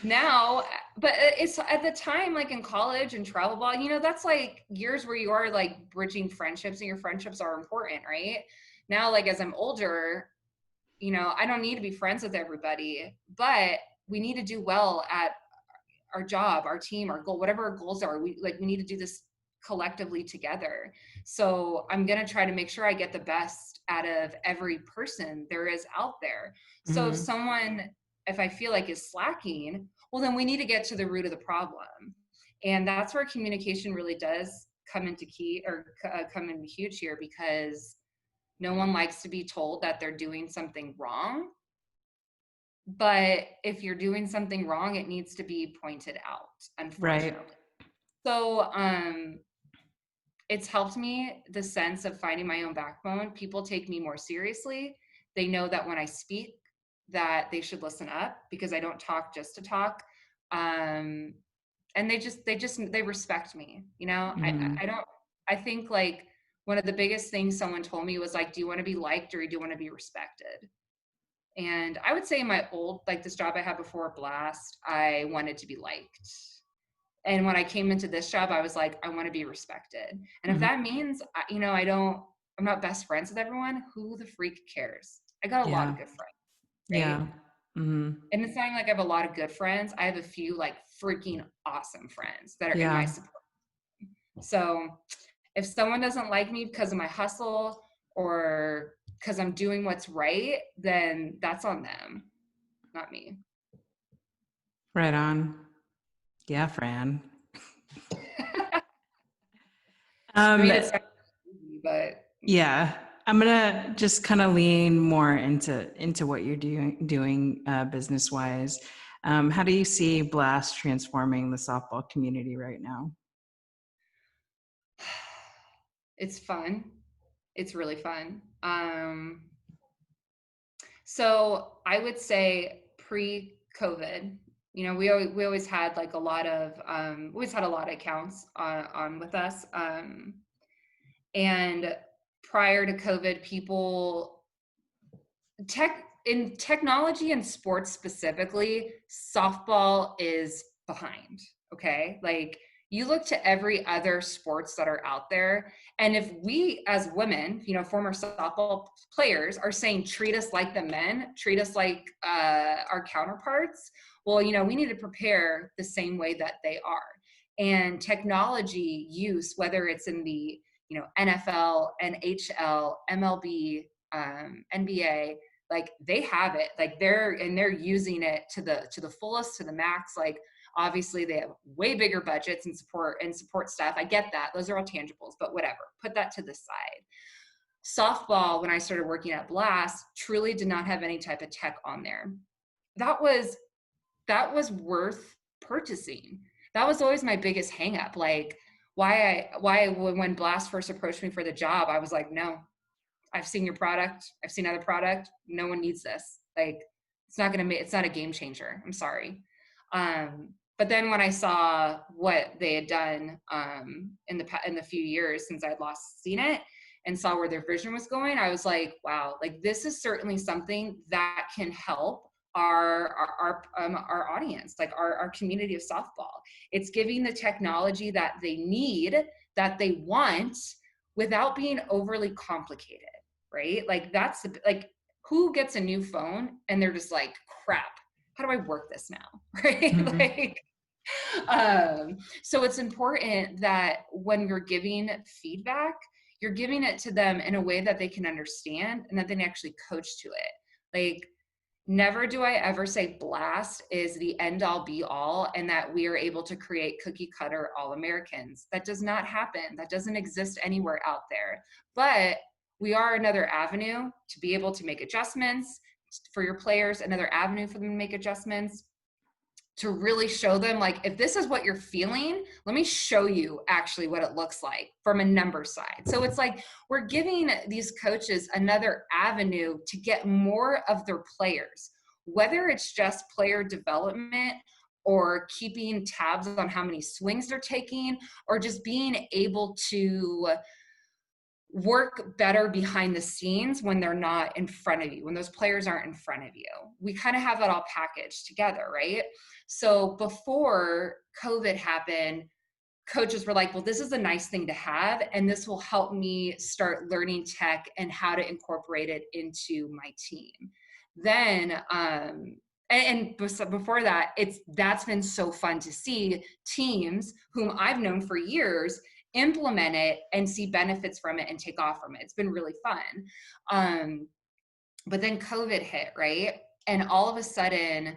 Now, but it's at the time, like in college and travel ball, you know, that's like years where you are like bridging friendships, and your friendships are important, right? Now, like as I'm older, you know, I don't need to be friends with everybody, but we need to do well at our job, our team, our goal, whatever our goals are. We need to do this collectively together. So I'm going to try to make sure I get the best out of every person there is out there. So if I feel like is slacking, well, then we need to get to the root of the problem. And that's where communication really does come into come into huge here, because no one likes to be told that they're doing something wrong. But if you're doing something wrong, it needs to be pointed out, unfortunately. Right. So it's helped me, the sense of finding my own backbone. People take me more seriously. They know that when I speak, that they should listen up, because I don't talk just to talk. And they respect me, you know. I think like one of the biggest things someone told me was like, do you want to be liked or do you want to be respected? And I would say my this job I had before Blast, I wanted to be liked. And when I came into this job, I was like, I want to be respected. And if that means, you know, I'm not best friends with everyone, who the freak cares? I got a lot of good friends. Right? Yeah. Mm-hmm. And it's not like I have a lot of good friends. I have a few like freaking awesome friends that are in my support. So if someone doesn't like me because of my hustle or because I'm doing what's right, then that's on them, not me. Right on. Yeah, Fran. I mean, it's easy, but yeah, I'm gonna just kind of lean more into what you're doing business wise. How do you see Blast transforming the softball community right now? it's fun. It's really fun. So I would say pre-COVID, you know, we always had like a lot of accounts on with us. And prior to COVID, people in technology and sports specifically, softball is behind. Okay. Like you look to every other sports that are out there. And if we as women, you know, former softball players are saying, treat us like the men, treat us like our counterparts, well, you know, we need to prepare the same way that they are. And technology use, whether it's in the, you know, NFL, NHL, MLB, NBA, like they have it, like they're using it to the fullest, to the max. Like obviously they have way bigger budgets and support staff. I get that. Those are all tangibles, but whatever, put that to the side. Softball, when I started working at Blast, truly did not have any type of tech on there. That was worth purchasing. That was always my biggest hang up. Like when Blast first approached me for the job, I was like, no, I've seen your product. I've seen other product. No one needs this. Like, it's not a game changer. I'm sorry. But then when I saw what they had done in the few years since I'd last seen it and saw where their vision was going, I was like, wow, like this is certainly something that can help our audience, like our community of softball. It's giving the technology that they need, that they want, without being overly complicated. Right? Like like who gets a new phone and they're just like, crap, how do I work this now? Right? Like, so it's important that when you're giving feedback, you're giving it to them in a way that they can understand and that they can actually coach to it. Like, never do I ever say blast is the end all be all and that we are able to create cookie cutter all Americans. That does not happen. That doesn't exist anywhere out there. But we are another avenue to be able to make adjustments for your players, another avenue for them to make adjustments, to really show them, like, if this is what you're feeling, let me show you actually what it looks like from a number side. So it's like we're giving these coaches another avenue to get more of their players, whether it's just player development or keeping tabs on how many swings they're taking, or just being able to work better behind the scenes when they're not in front of you, when those players aren't in front of you. We kind of have that all packaged together, right? So before COVID happened, coaches were like, well, this is a nice thing to have, and this will help me start learning tech and how to incorporate it into my team. Then, and before that, that's been so fun to see teams whom I've known for years implement it and see benefits from it and take off from it. It's been really fun. But then COVID hit, right? And all of a sudden,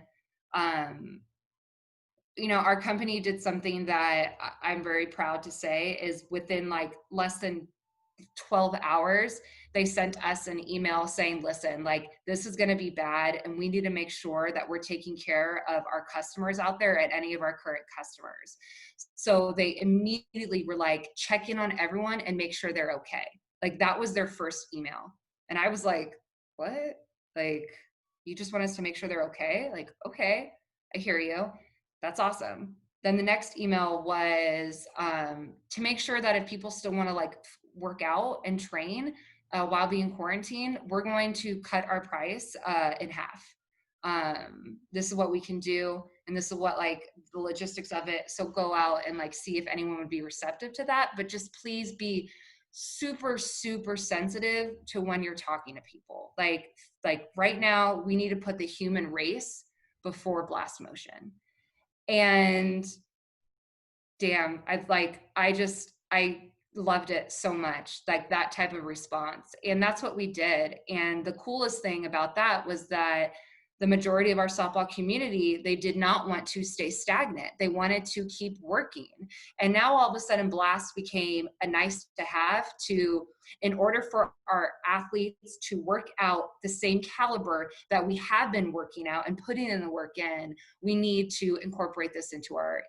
our company did something that I'm very proud to say is within like less than 12 hours, they sent us an email saying, listen, like, this is going to be bad, and we need to make sure that we're taking care of our customers out there and any of our current customers. So they immediately were like, check in on everyone and make sure they're okay. Like, that was their first email. And I was like, what? Like, you just want us to make sure they're okay? Like, okay, I hear you. That's awesome. Then the next email was to make sure that if people still want to like work out and train while being quarantined, we're going to cut our price in half. This is what we can do, and this is what, like, the logistics of it. So go out and like see if anyone would be receptive to that, but just please be super, super sensitive to when you're talking to people. Like right now, we need to put the human race before blast motion. And damn, I loved it so much, like that type of response. And that's what we did. And the coolest thing about that was that the majority of our softball community, they did not want to stay stagnant. They wanted to keep working. And now all of a sudden blast became a nice to have in order for our athletes to work out the same caliber that we have been working out and putting in the work in, we need to incorporate this into our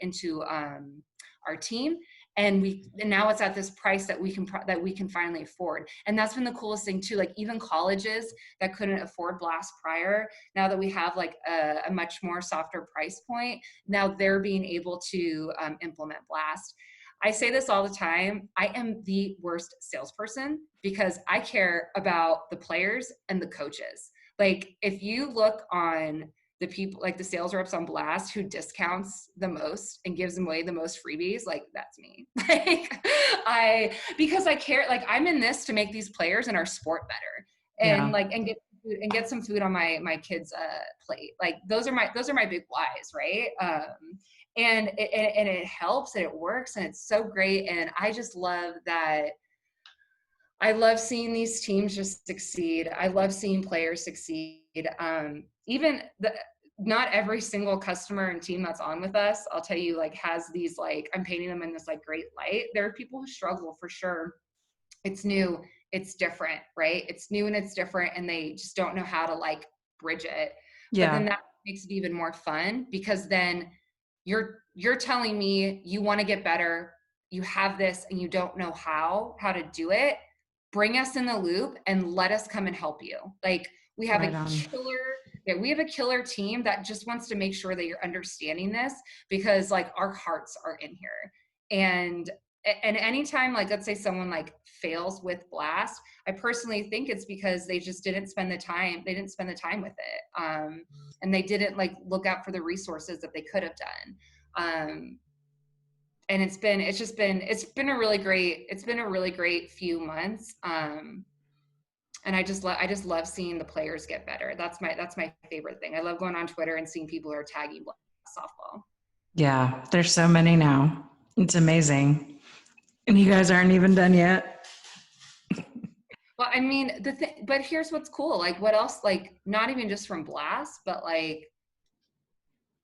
team. And now it's at this price that we can finally afford. And that's been the coolest thing too. Like, even colleges that couldn't afford blast prior, now that we have like a much more softer price point, now they're being able to implement blast. I say this all the time. I am the worst salesperson because I care about the players and the coaches. Like, if you look on the people, like the sales reps on blast who discounts the most and gives them away the most freebies, like, that's me. Because I care, like, I'm in this to make these players and our sport better, and get some food on my kids' plate. Like, those are my big whys, right? And it helps and it works and it's so great. And I just love that. I love seeing these teams just succeed. I love seeing players succeed. Not every single customer and team that's on with us, I'll tell you, like, has these, like, I'm painting them in this like great light. There are people who struggle for sure. It's new, it's different, right? It's new and it's different, and they just don't know how to like bridge it. Yeah. But then that makes it even more fun, because then you're telling me you want to get better, you have this and you don't know how to do it. Bring us in the loop and let us come and help you. Like, we have we have a killer team that just wants to make sure that you're understanding this, because like our hearts are in here. And anytime, like, let's say someone like fails with blast, I personally think it's because they just didn't spend the time. They didn't spend the time with it. And they didn't like look out for the resources that they could have done. And it's been a really great few months. And I just love seeing the players get better. That's my favorite thing. I love going on Twitter and seeing people who are tagging softball. Yeah, there's so many now. It's amazing. And you guys aren't even done yet. Well, I mean, but here's what's cool. Like, what else? Like, not even just from Blast, but like,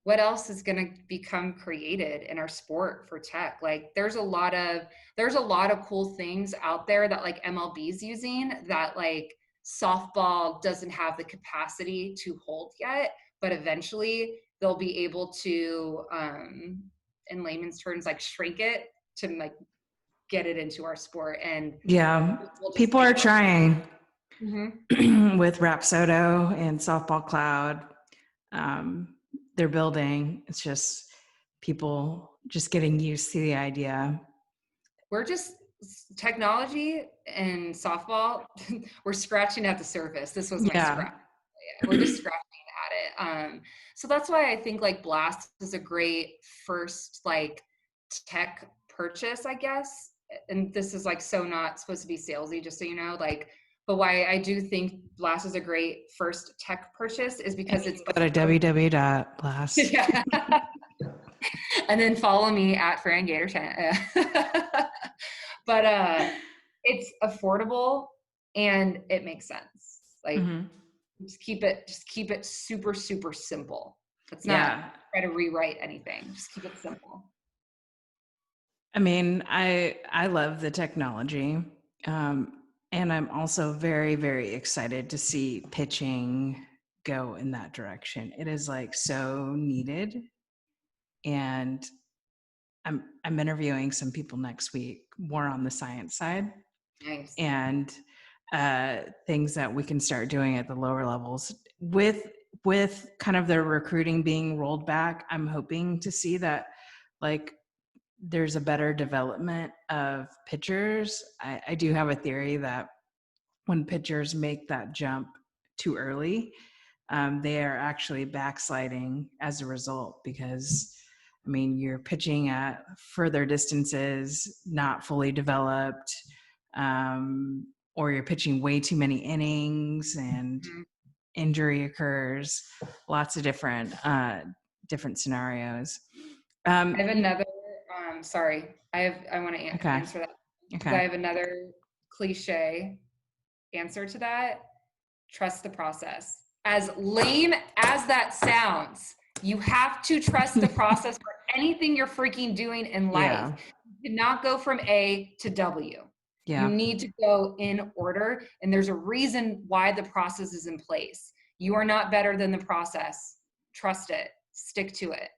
what else is going to become created in our sport for tech? Like, there's a lot of cool things out there that like MLB's using that like softball doesn't have the capacity to hold yet, but eventually they'll be able to, in layman's terms, like shrink it to like get it into our sport. And Yeah, we'll just people are trying with Rapsodo and Softball Cloud. They're building. It's just people just getting used to the idea. We're just technology and softball. We're scratching at the surface. This was my scratch. We're just scratching at it. So that's why I think like Blast is a great first like tech purchase, I guess. And this is like so not supposed to be salesy, just so you know, like, but why I do think Blast is a great first tech purchase is because it's go to www.blast. Yeah. And then follow me at Fran Gator 10. But it's affordable and it makes sense. Like just keep it super, super simple. Let's not try to rewrite anything. Just keep it simple. I mean, I love the technology. And I'm also very, very excited to see pitching go in that direction. It is like so needed. And I'm interviewing some people next week, more on the science side. Nice. And things that we can start doing at the lower levels with kind of the recruiting being rolled back. I'm hoping to see that like there's a better development of pitchers. I do have a theory that when pitchers make that jump too early, they are actually backsliding as a result, because I mean, you're pitching at further distances, not fully developed, or you're pitching way too many innings and injury occurs. Lots of different scenarios. I have another, sorry, I want to answer that. Okay. I have another cliche answer to that. Trust the process. As lame as that sounds, you have to trust the process for anything you're freaking doing in life. Yeah. You cannot go from A to W. Yeah. You need to go in order, and there's a reason why the process is in place. You are not better than the process. Trust it. Stick to it.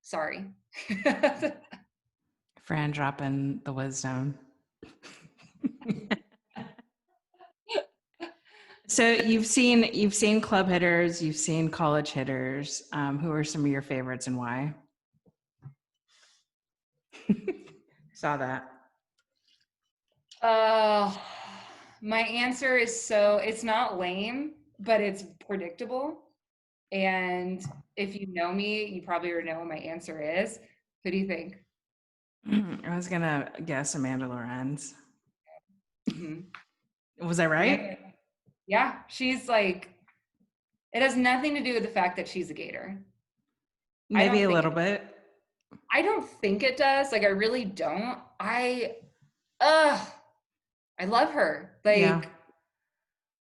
Sorry. Fran dropping the wisdom. So you've seen club hitters, you've seen college hitters. Who are some of your favorites and why? Saw that. My answer is it's not lame, but it's predictable. And if you know me, you probably already know what my answer is. Who do you think? I was gonna guess Amanda Lorenz. Was I right? Yeah, she's like, it has nothing to do with the fact that she's a Gator. Maybe a little bit. I don't think it does. Like, I really don't. I love her. Like,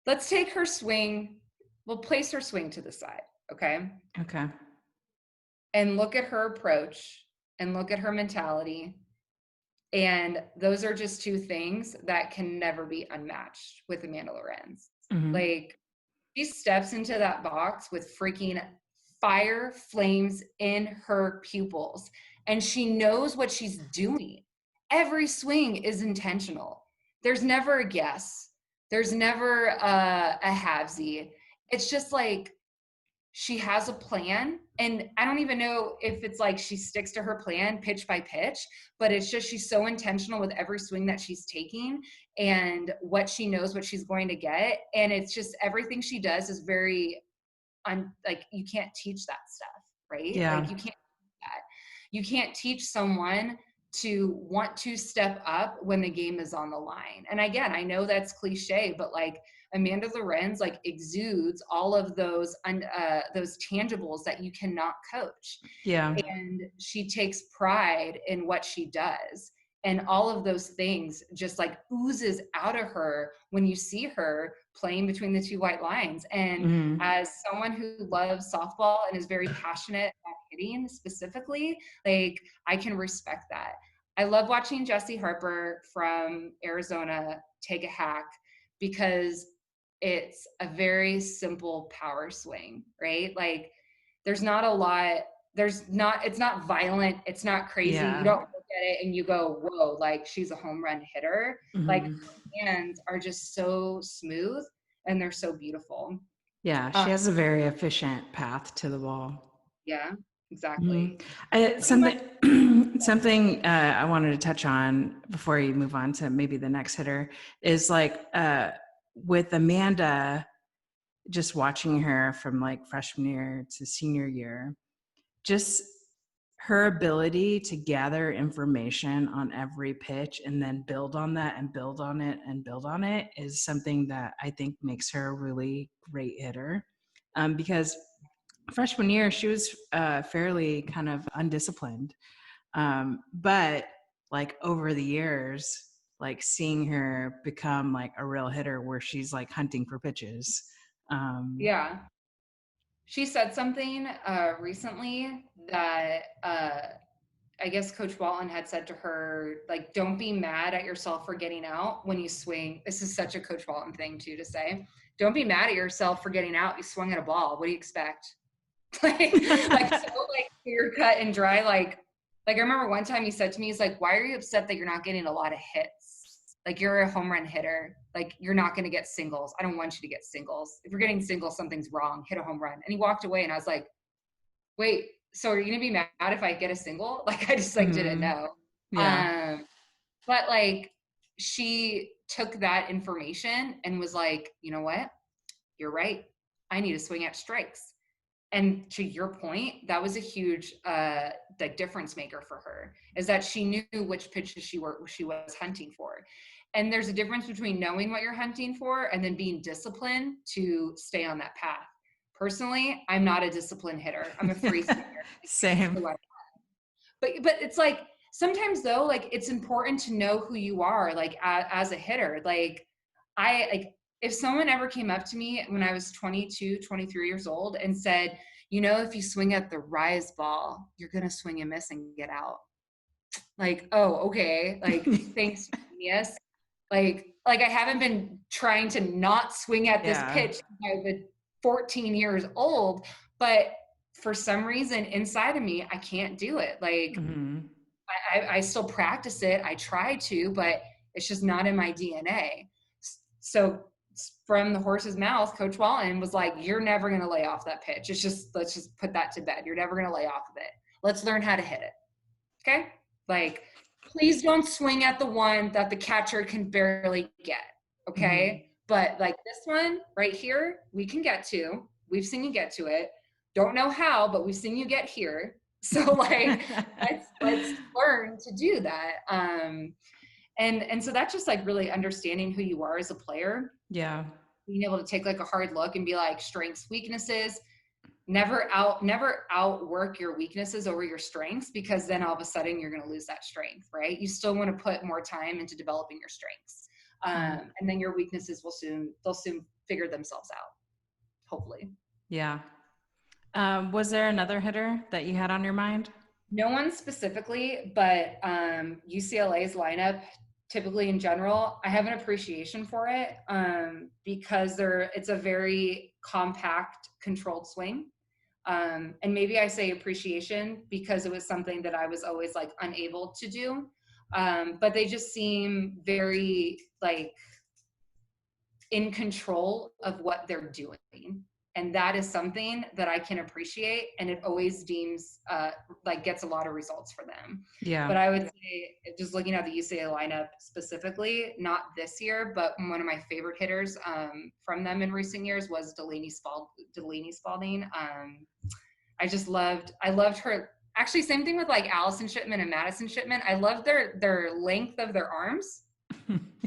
let's take her swing. We'll place her swing to the side. Okay. Okay. And look at her approach and look at her mentality. And those are just two things that can never be unmatched with Amanda Lorenz. Like, she steps into that box with freaking fire flames in her pupils, and she knows what she's doing. Every swing is intentional. There's never a guess. There's never a halvesy. It's just like she has a plan, and I don't even know if it's like she sticks to her plan pitch by pitch, but it's just she's so intentional with every swing that she's taking and what she knows what she's going to get. And it's just everything she does is very like, you can't teach that stuff, right? Yeah. Like, you can't teach that. You can't teach someone to want to step up when the game is on the line. And again, I know that's cliche, but like, Amanda Lorenz like exudes all of those tangibles that you cannot coach. Yeah. And she takes pride in what she does. And all of those things just like oozes out of her when you see her playing between the two white lines. And as someone who loves softball and is very passionate about hitting specifically, like I can respect that. I love watching Jessie Harper from Arizona take a hack because it's a very simple power swing, right? Like there's not a lot, it's not violent, it's not crazy. You don't look at it and you go, whoa, like she's a home run hitter. Like her hands are just so smooth and they're so beautiful. Yeah, she has a very efficient path to the ball. Yeah, exactly. Something I wanted to touch on before you move on to maybe the next hitter is like with Amanda, just watching her from like freshman year to senior year, just her ability to gather information on every pitch and then build on that and build on it and build on it is something that I think makes her a really great hitter. Because freshman year, she was fairly kind of undisciplined. But like over the years, like seeing her become like a real hitter where she's like hunting for pitches. Yeah. She said something recently that I guess Coach Walton had said to her, like, don't be mad at yourself for getting out when you swing. This is such a Coach Walton thing too to say. Don't be mad at yourself for getting out. You swung at a ball. What do you expect? like so like clear cut and dry. Like I remember one time he said to me, he's like, why are you upset that you're not getting a lot of hits? Like you're a home run hitter. Like you're not going to get singles. I don't want you to get singles. If you're getting singles, something's wrong. Hit a home run. And he walked away and I was like, wait, so are you going to be mad if I get a single? Like I just like didn't know. Yeah. But like she took that information and was like, you know what? You're right. I need to swing at strikes. And to your point, that was a huge like difference maker for her, is that she knew which pitches she was hunting for. And there's a difference between knowing what you're hunting for and then being disciplined to stay on that path. Personally, I'm not a disciplined hitter. I'm a free swinger. Same. But it's like sometimes though, like it's important to know who you are, like as a hitter. Like if someone ever came up to me when I was 22, 23 years old and said, you know, if you swing at the rise ball, you're going to swing and miss and get out. Like, oh, okay. Like, thanks, genius. Like I haven't been trying to not swing at this pitch since I was 14 years old, but for some reason inside of me, I can't do it. Like I still practice it. I try to, but it's just not in my DNA. So from the horse's mouth, Coach Walton was like, you're never going to lay off that pitch. Let's just put that to bed. You're never going to lay off of it. Let's learn how to hit it. Okay. Like, please don't swing at the one that the catcher can barely get. Okay. But like this one right here, we can get to. We've seen you get to it. Don't know how, but we've seen you get here. So like, let's learn to do that. And so that's just like really understanding who you are as a player. Yeah. Being able to take like a hard look and be like strengths, weaknesses, never outwork your weaknesses over your strengths, because then all of a sudden you're going to lose that strength, right? You still want to put more time into developing your strengths. And then your weaknesses they'll soon figure themselves out, hopefully. Yeah. Was there another hitter that you had on your mind? No one specifically, but UCLA's lineup, typically in general, I have an appreciation for it because it's a very compact, controlled swing. And maybe I say appreciation because it was something that I was always like unable to do. But they just seem very like in control of what they're doing. And that is something that I can appreciate. And it always gets a lot of results for them. Yeah. But I would say, just looking at the UCLA lineup specifically, not this year, but one of my favorite hitters from them in recent years was Delaney Spalding. I loved her. Actually, same thing with like Allison Shipman and Madison Shipman. I love their length of their arms.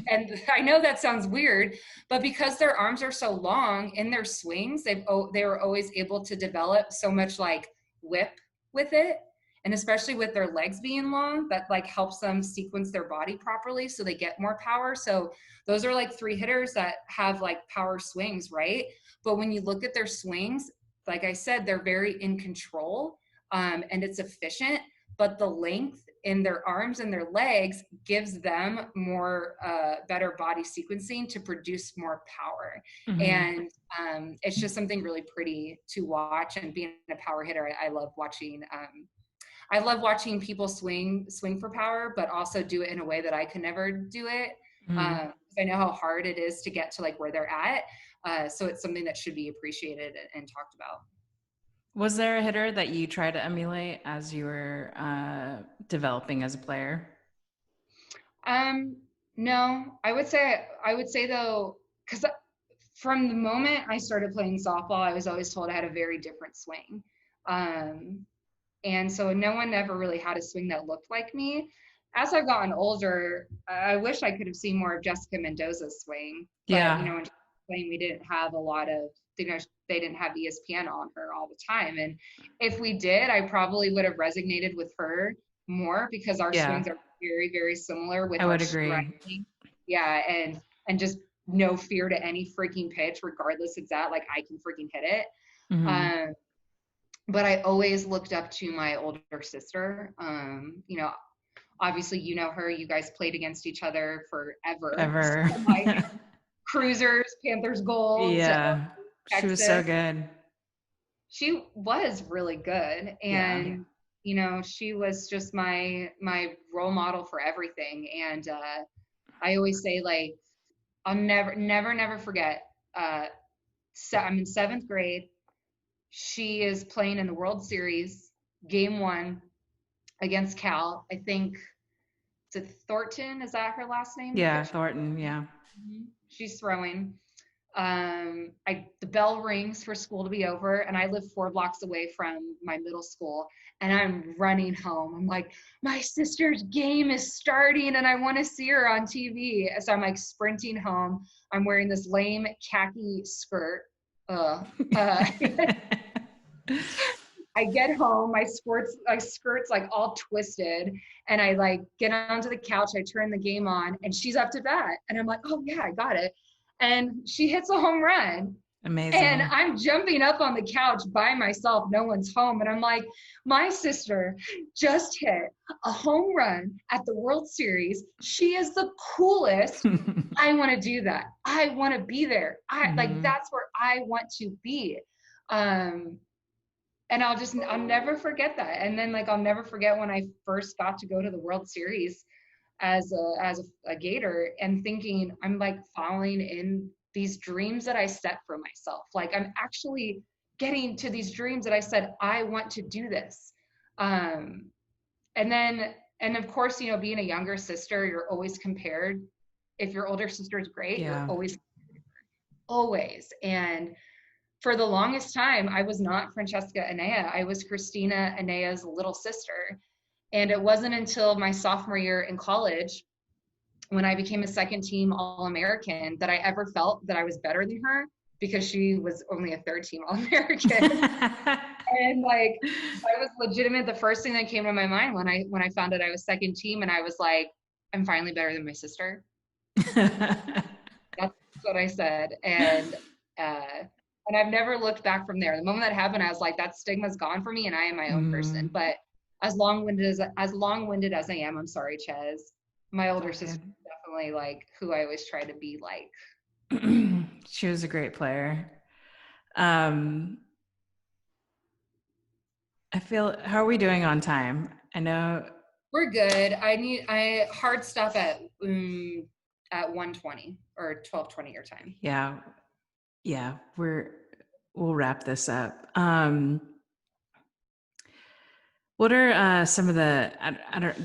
And I know that sounds weird, but because their arms are so long in their swings, they were always able to develop so much like whip with it. And especially with their legs being long, that like helps them sequence their body properly so they get more power. So those are like 3 hitters that have like power swings, right? But when you look at their swings, like I said, they're very in control, and it's efficient, but the length in their arms and their legs gives them more better body sequencing to produce more power. Mm-hmm. And it's just something really pretty to watch. And being a power hitter, I love watching. I love watching people swing for power, but also do it in a way that I could never do it. Mm-hmm. I know how hard it is to get to like where they're at. So it's something that should be appreciated and talked about. Was there a hitter that you tried to emulate as you were developing as a player? No, I would say though, because from the moment I started playing softball, I was always told I had a very different swing. And so no one ever really had a swing that looked like me. As I've gotten older, I wish I could have seen more of Jessica Mendoza's swing. But, Yeah. when she was playing, we didn't have a lot of, they didn't have ESPN on her all the time. And if we did, I probably would have resonated with her more because our Yeah. swings are very, very similar with I our would agree. striking. Yeah. And just no fear to any freaking pitch, regardless it's at, like I can freaking hit it. Mm-hmm. But I always looked up to my older sister. Obviously, her, you guys played against each other forever. Ever. So, like, Cruisers, Panthers Gold, Yeah. She was so Texas. good. She was really good. Yeah. And, she was just my role model for everything. And I always say, like, I'll never forget. So I'm in 7th grade. She is playing in the World Series, game 1 against Cal. I think it's Thornton. Is that her last name? Yeah, Thornton. Yeah. She's throwing. The bell rings for school to be over, and I live 4 blocks away from my middle school, and I'm running home. I'm like, my sister's game is starting, and I want to see her on TV. So I'm like sprinting home. I'm wearing this lame khaki skirt. I get home, my skirt's like all twisted, and I like get onto the couch, I turn the game on, and she's up to bat. And I'm like, oh yeah, I got it. And she hits a home run. Amazing. And I'm jumping up on the couch by myself, no one's home. And I'm like, my sister just hit a home run at the World Series. She is the coolest. I want to do that. I want to be there. Like, that's where I want to be. And I'll never forget that. And then, like, I'll never forget when I first got to go to the World Series as a Gator, and thinking I'm like following in these dreams that I set for myself. Like, I'm actually getting to these dreams that I said, I want to do this. And of course, being a younger sister, you're always compared. If your older sister is great, Yeah. you're always. And for the longest time, I was not Francesca Enea. I was Christina Enea's little sister. And it wasn't until my sophomore year in college, when I became a 2nd team All-American, that I ever felt that I was better than her, because she was only a 3rd team All-American. And like, I was legitimate. The first thing that came to my mind when I found out I was 2nd team, and I was like, I'm finally better than my sister. That's what I said. And I've never looked back from there. The moment that happened, I was like, that stigma's gone for me, and I am my own person. But as long-winded as I am, I'm sorry, Ches, my older sister is definitely like who I always try to be like. She was a great player. How are we doing on time? I know we're good. I hard stop at 1:20 or 12:20 your time. Yeah, we'll wrap this up. What are some of the,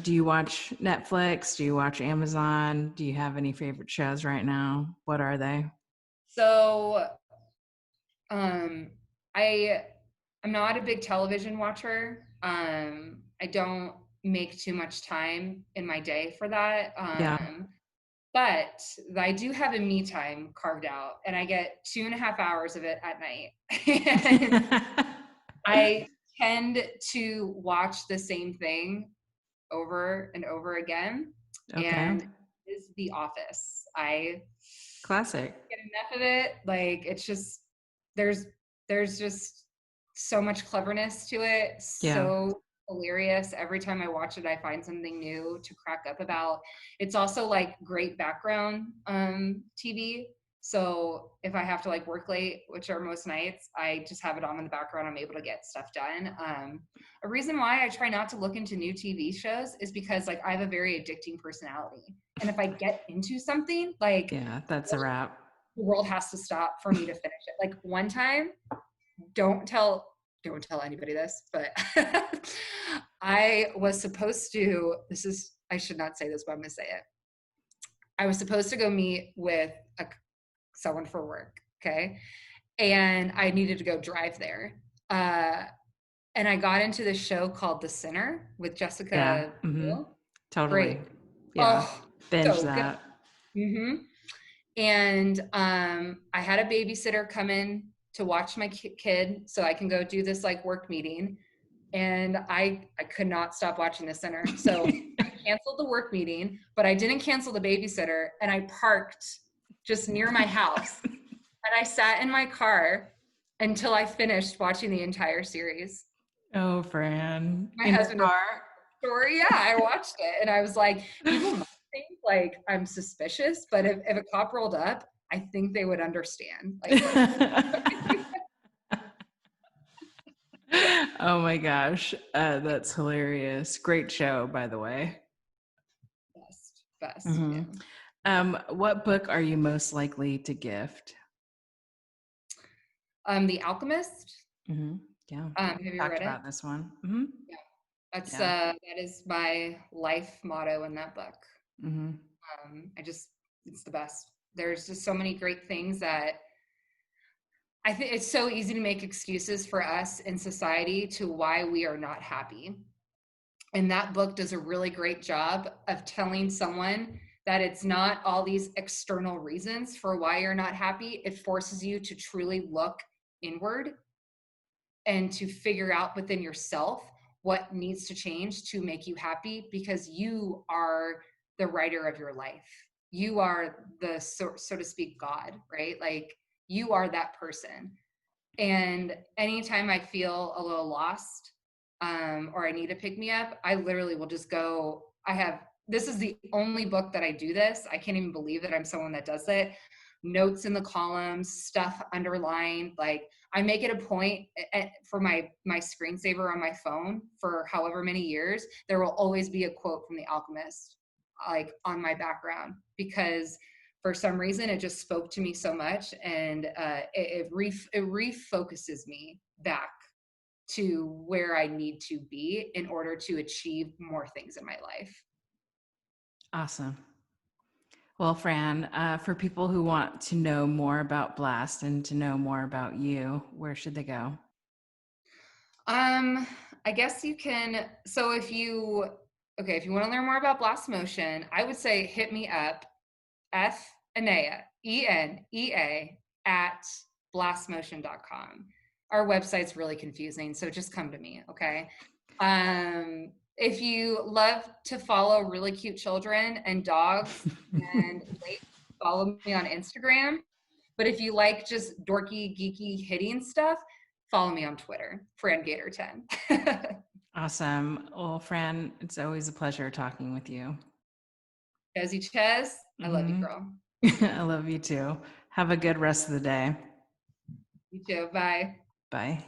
do you watch Netflix? Do you watch Amazon? Do you have any favorite shows right now? What are they? So, I'm not a big television watcher. I don't make too much time in my day for that. But I do have a me time carved out, and I get 2.5 hours of it at night. And I tend to watch the same thing over and over again, Okay. and is The Office. I Classic. get enough of it. Like, it's just there's just so much cleverness to it, Yeah. so hilarious. Every time I watch it, I find something new to crack up about. It's also like great background TV. So if I have to like work late, which are most nights, I just have it on in the background. I'm able to get stuff done. A reason why I try not to look into new TV shows is because like I have a very addicting personality. And if I get into something, like Yeah, that's a wrap. the world has to stop for me to finish it. Like one time, don't tell anybody this, but I was supposed to, I should not say this, but I'm going to say it. I was supposed to go meet with someone for work. Okay. And I needed to go drive there. And I got into this show called The Sinner with Yeah. Jessica Mm-hmm. Biel. Totally. Great. Yeah. Oh, Binge so good. that. Mm-hmm. And I had a babysitter come in to watch my kid so I can go do this like work meeting. And I could not stop watching The Sinner. So I canceled the work meeting, but I didn't cancel the babysitter. And I parked just near my house. And I sat in my car until I finished watching the entire series. Oh, Fran. My In your husband, car? story, yeah, I watched it. And I was like, people might think like I'm suspicious, but if a cop rolled up, I think they would understand. Like, Oh my gosh. That's hilarious. Great show, by the way. best, Mm-hmm. yeah. What book are you most likely to gift? The Alchemist. Mm-hmm. Yeah. Have you Talked read it? about this one. Mm-hmm. Yeah, that's Yeah. that is my life motto in that book. Mm-hmm. It's the best. There's just so many great things that I think it's so easy to make excuses for us in society to why we are not happy. And that book does a really great job of telling someone that it's not all these external reasons for why you're not happy. It forces you to truly look inward and to figure out within yourself what needs to change to make you happy, because you are the writer of your life. You are the, so to speak, God, right? Like, you are that person. And anytime I feel a little lost, or I need to pick me up, I literally will just go. This is the only book that I do this. I can't even believe that I'm someone that does it. Notes in the columns, stuff underlined. Like, I make it a point for my screensaver on my phone for however many years, there will always be a quote from The Alchemist, like, on my background, because for some reason it just spoke to me so much, and it refocuses me back to where I need to be in order to achieve more things in my life. Awesome. Well, Fran, for people who want to know more about Blast and to know more about you, where should they go? I guess you can. So if you want to learn more about Blast Motion, I would say hit me up, Enea, Enea at blastmotion.com. Our website's really confusing, so just come to me, okay? If you love to follow really cute children and dogs and follow me on Instagram. But if you like just dorky, geeky, hitting stuff, follow me on Twitter, FranGator10. Awesome. Well, Fran, it's always a pleasure talking with you. Chezzy Chez, I love you, girl. I love you too. Have a good rest of the day. You too. Bye. Bye.